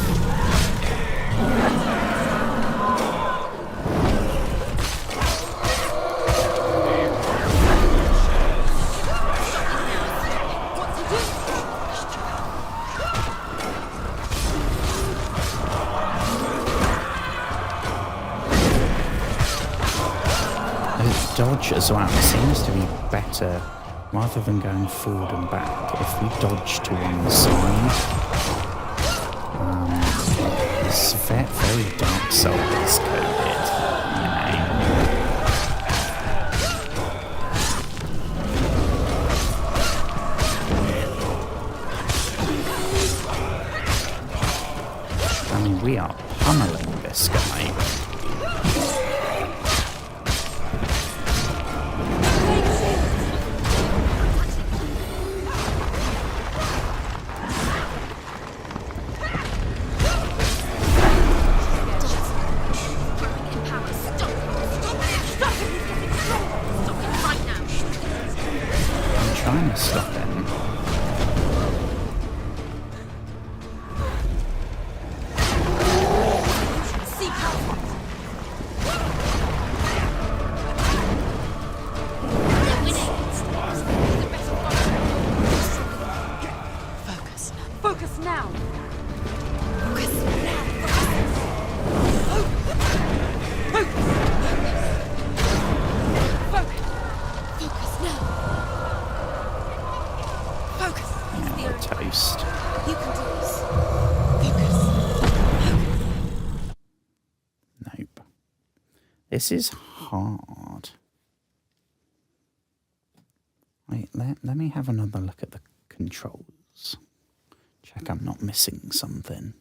Dodge as well seems to be better rather than going forward and back. If we dodge to one side, it's very Dark Souls coded, you know. I mean, we are pummeling this guy. Trying to stop him. This is hard. Wait, let me have another look at the controls. Check I'm not missing something.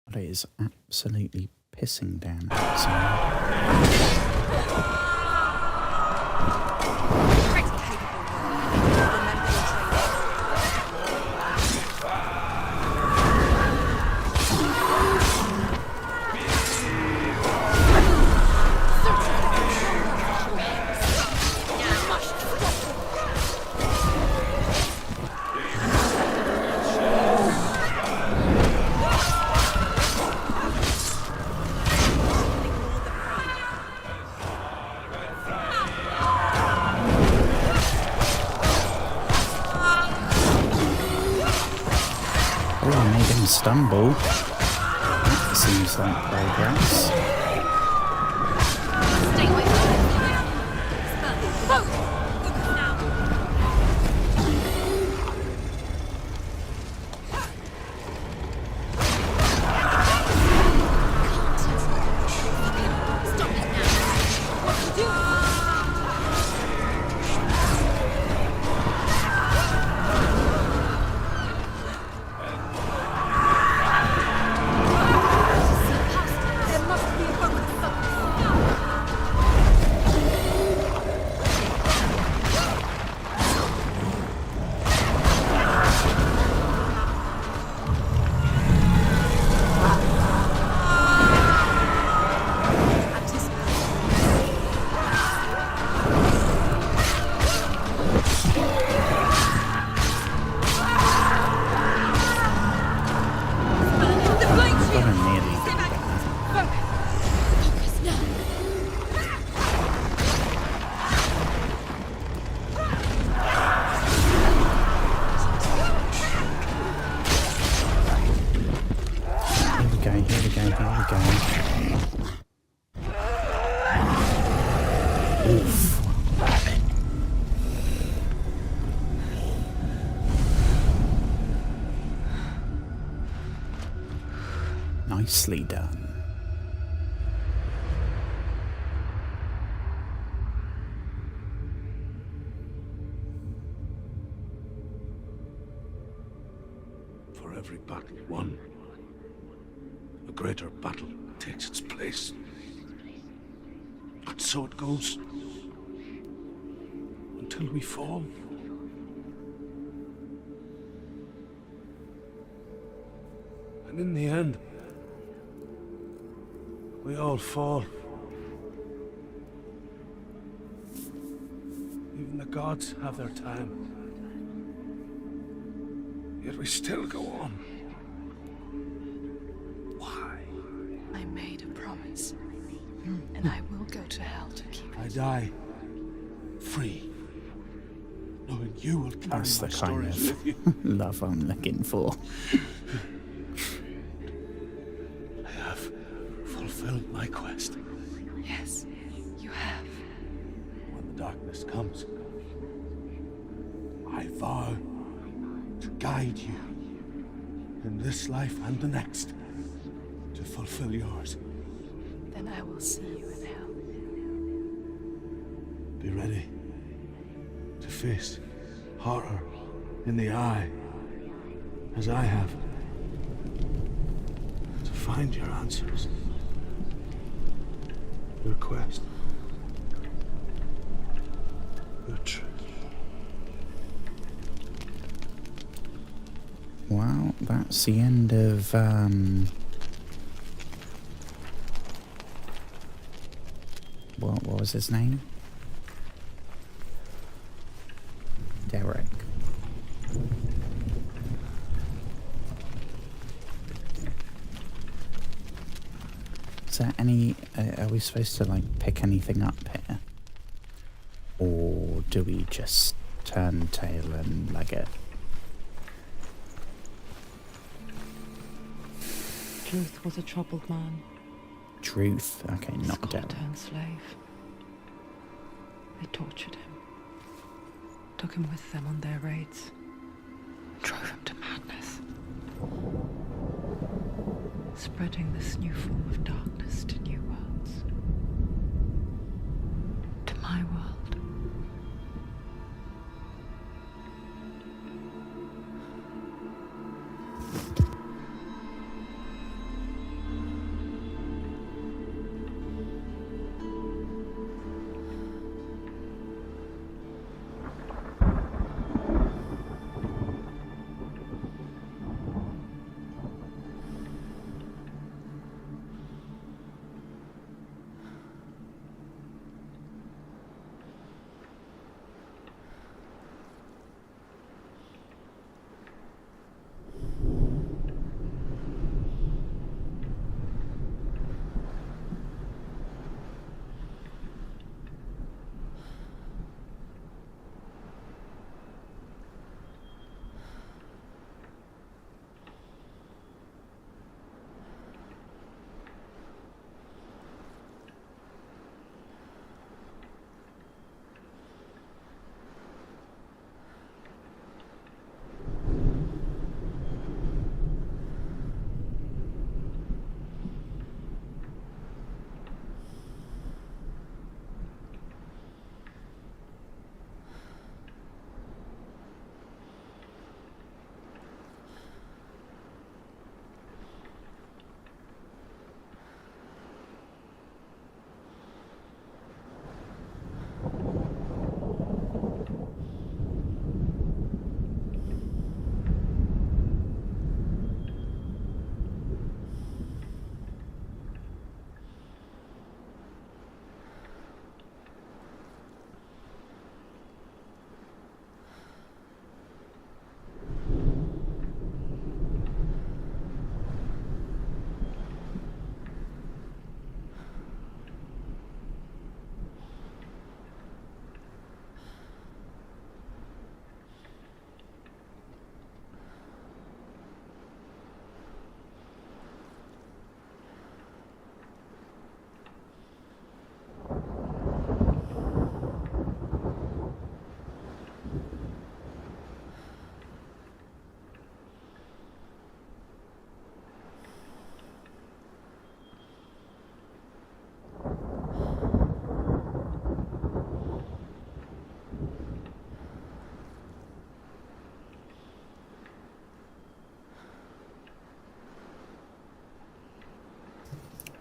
But it is absolutely pissing down outside. Stumble. That seems like progress. Stay away from me. Focus now. Stop it now. What are you doing? Nicely done. For every battle won, a greater battle takes its place. And so it goes. Until we fall. And in the end, we all fall. Even the gods have their time. Yet we still go on. Why? I'm promise. And I will go to hell to keep I it. die free, knowing you will carry That's my the kind stories of with you. love I'm looking for. I have fulfilled my quest. Yes, you have. When the darkness comes, I vow to guide you in this life and the next to fulfill yours. Then I will see you in hell. Be ready to face horror in the eye, as I have, to find your answers, your quest, your truth. Well, that's the end of what was his name? Derek. Is there any... are we supposed to, like, pick anything up here? Or do we just turn tail and leg it? Truth was a troubled man. Truth? Okay, not Scott Derek. turned slave. They tortured him. Took him with them on their raids. Drove him to madness. Spreading this new form of darkness to new worlds. To my world.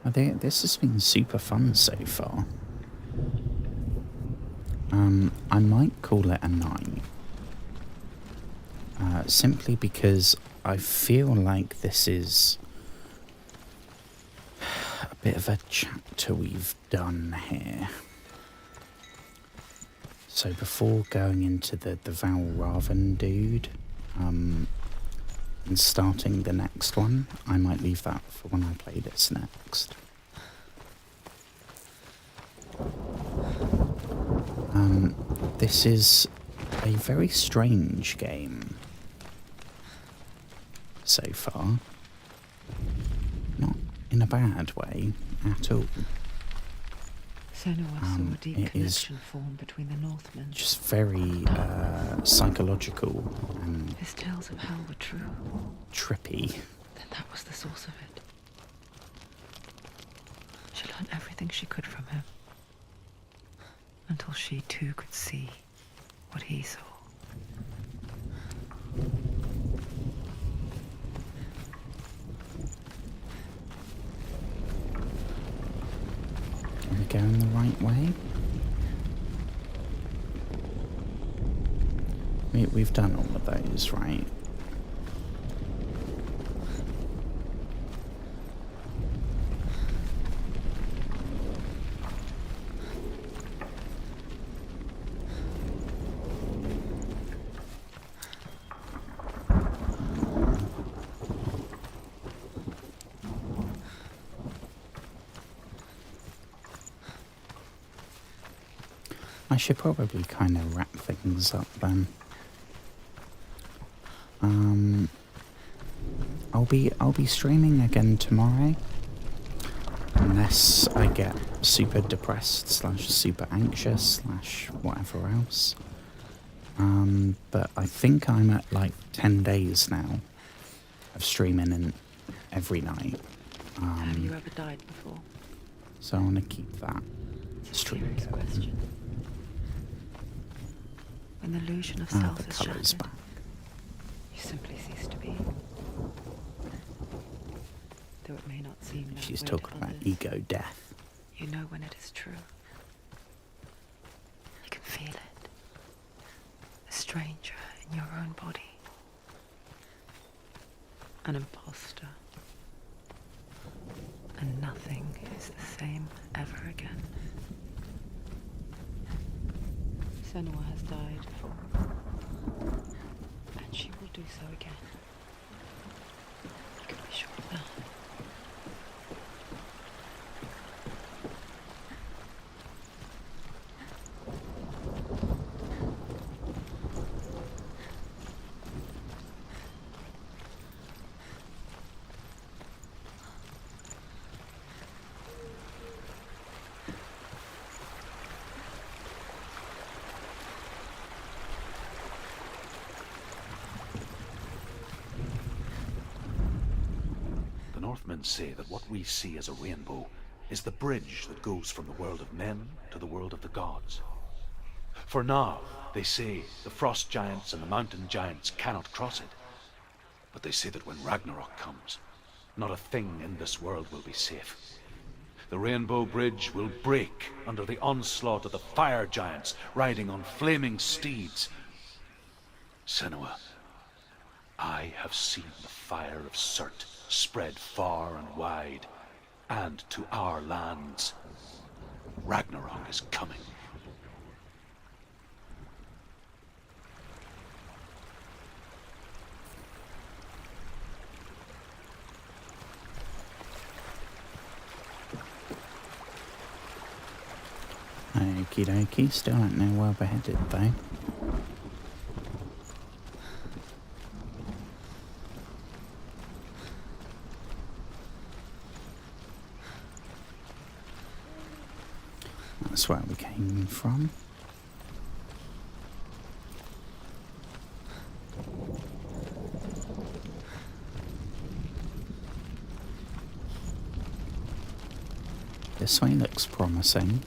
I think this has been super fun so far. I might call it a 9. Simply because I feel like this is a bit of a chapter we've done here. So before going into the Val Raven dude, and starting the next one, I might leave that for when I play this next. This is a very strange game so far. Not in a bad way at all. Senua saw a deep it is connection form between the Northmen. Just very psychological and His tales of hell were true. trippy. Then that was the source of it. She learned everything she could from him. Until she too could see what he saw. Are we going the right way? We've done all of those, right? I should probably kind of wrap things up then. I'll be streaming again tomorrow, unless I get super depressed / super anxious / whatever else. But I think I'm at like 10 days now of streaming in every night. Have you ever died before? So I want to keep that It's a streak serious going. question. When the illusion of Oh, self the is colour's shattered, back. you simply cease to be. Though it may not seem that She's way to talking about others, ego death. you know when it is true. You can feel it. A stranger in your own body. An imposter. And nothing is the same ever again. Senua has died. And she will do so again. You can be sure of that. The Northmen say that what we see as a rainbow is the bridge that goes from the world of men to the world of the gods. For now, they say, the frost giants and the mountain giants cannot cross it. But they say that when Ragnarok comes, not a thing in this world will be safe. The rainbow bridge will break under the onslaught of the fire giants riding on flaming steeds. Senua, I have seen the fire of Surt spread far and wide, and to our lands. Ragnarok is coming. Okie dokie, still don't know where we're headed though. That's where we came from. This way looks promising.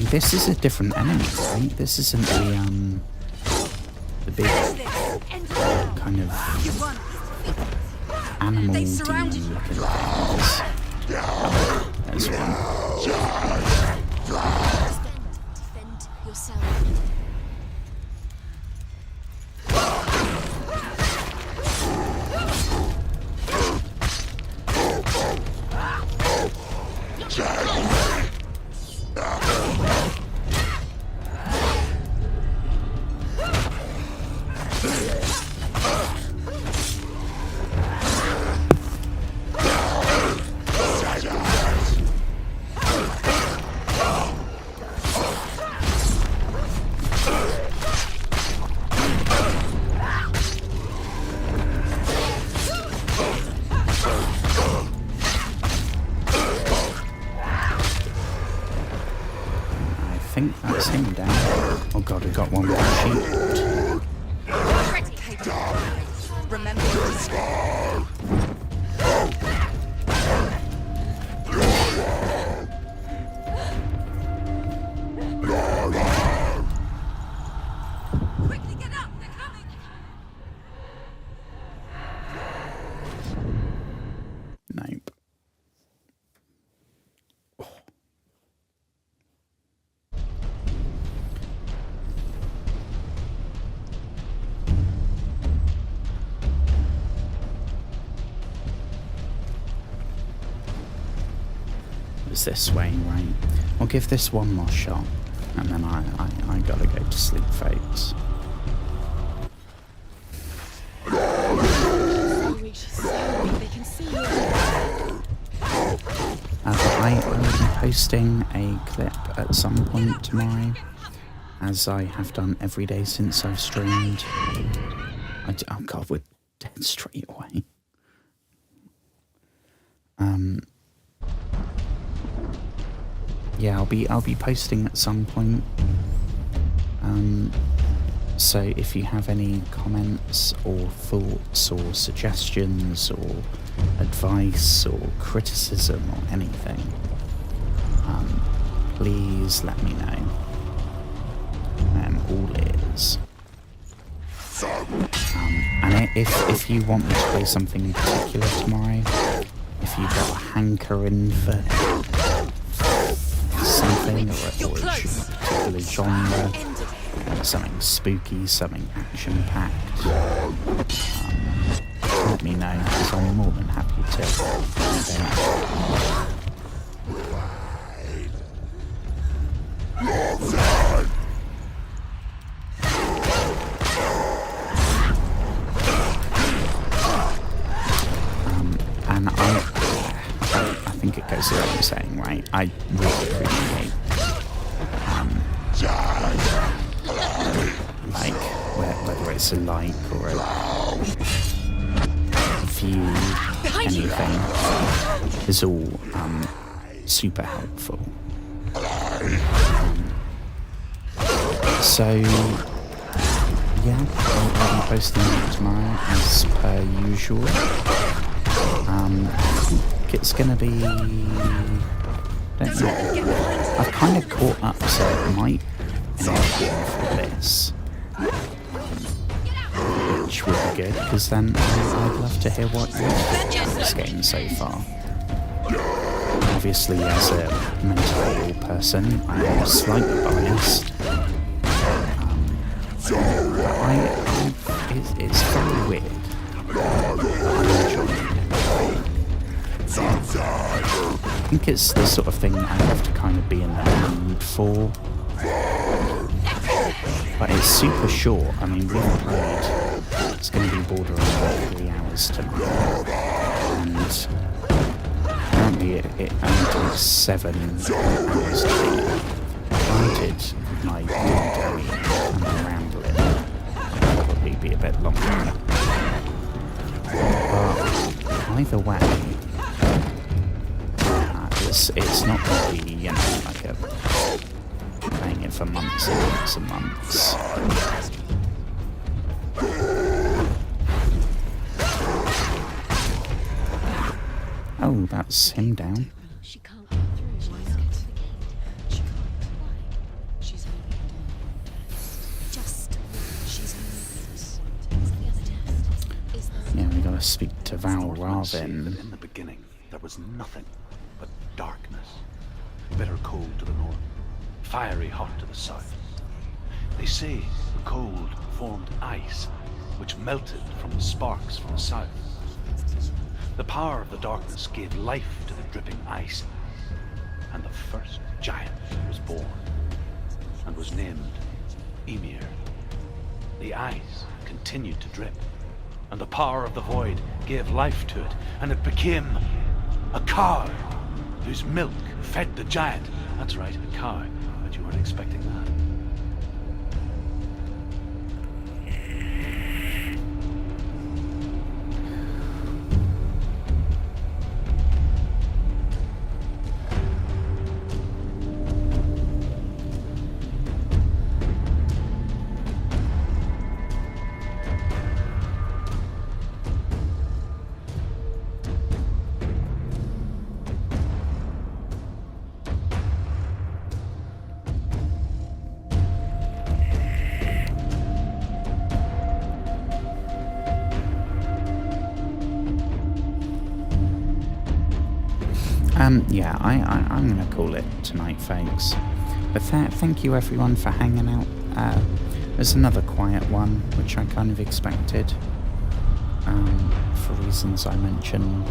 This is a different enemy, right? This isn't the big kind of animal demon looking things. There's one. Defend yourself. think that's him down. Oh god, I got one more sheep. Remember quickly get up, they're coming. Nope. It's this way, right? I'll give this one more shot, and then I gotta go to sleep, folks. They can see you. I will be posting a clip at some point tomorrow, as I have done every day since I've streamed. Oh god, we're dead straight away. Yeah, I'll be posting at some point. So if you have any comments or thoughts or suggestions or advice or criticism or anything, please let me know. I'm all ears. And if you want me to play something in particular tomorrow, if you've got a hankering for something or a particular genre, something spooky, something action-packed, let me know, because I'm more than happy to. And I think it goes without saying, right? I really appreciate like whether it's a like or a view, anything is all super helpful. So yeah, I'll be posting it tomorrow as per usual. I think it's gonna be, don't know, I've kind of caught up, so it might end up for this, which would be good, because then I'd love to hear what you think of this game so far. Obviously, as a mentally ill person, I am slightly biased, but it's very weird. I'm enjoying it. I think it's the sort of thing I have to kind of be in the mood for. But it's super short. I mean, we've played, it's going to be borderline 3 hours tonight. And apparently it only takes 7 hours to beat. Granted, my videogame and rambling will probably be a bit longer. But either way, it's not going to be, you know, like a playing it for months and months and months. Oh, that's him down. She can't get through. She's scared of the gate. She can't. Why? She's only just. She's only. What's the other test? Is there? Yeah, we gotta speak to Val Northmen say Ravin. that in the beginning there was nothing but darkness. Bitter cold to the north, fiery hot to the south. They say the cold formed ice, which melted from the sparks from the south. The power of the darkness gave life to the dripping ice, and the first giant was born, and was named Ymir. The ice continued to drip, and the power of the void gave life to it, and it became a cow, whose milk fed the giant. That's right, a cow, but you weren't expecting that. Yeah, I'm going to call it tonight, folks. But thank you everyone for hanging out. There's another quiet one, which I kind of expected, for reasons I mentioned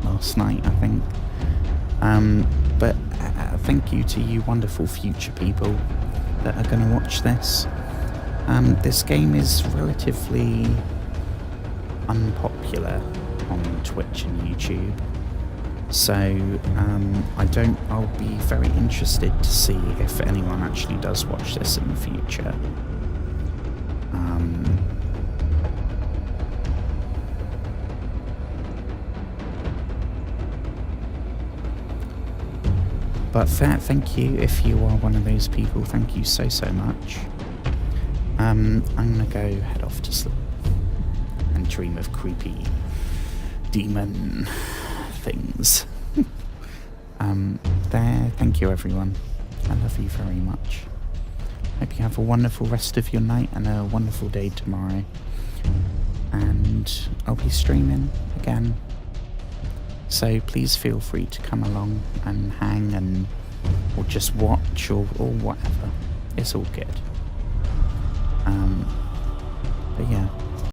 last night, I think. But thank you to you wonderful future people that are going to watch this. This game is relatively unpopular on Twitch and YouTube, so I'll be very interested to see if anyone actually does watch this in the future. But thank you if you are one of those people. Thank you so much. I'm gonna go head off to sleep and dream of creepy demon things. Thank you everyone. I love you very much. Hope you have a wonderful rest of your night and a wonderful day tomorrow. And I'll be streaming again. So please feel free to come along and hang or just watch or whatever. It's all good.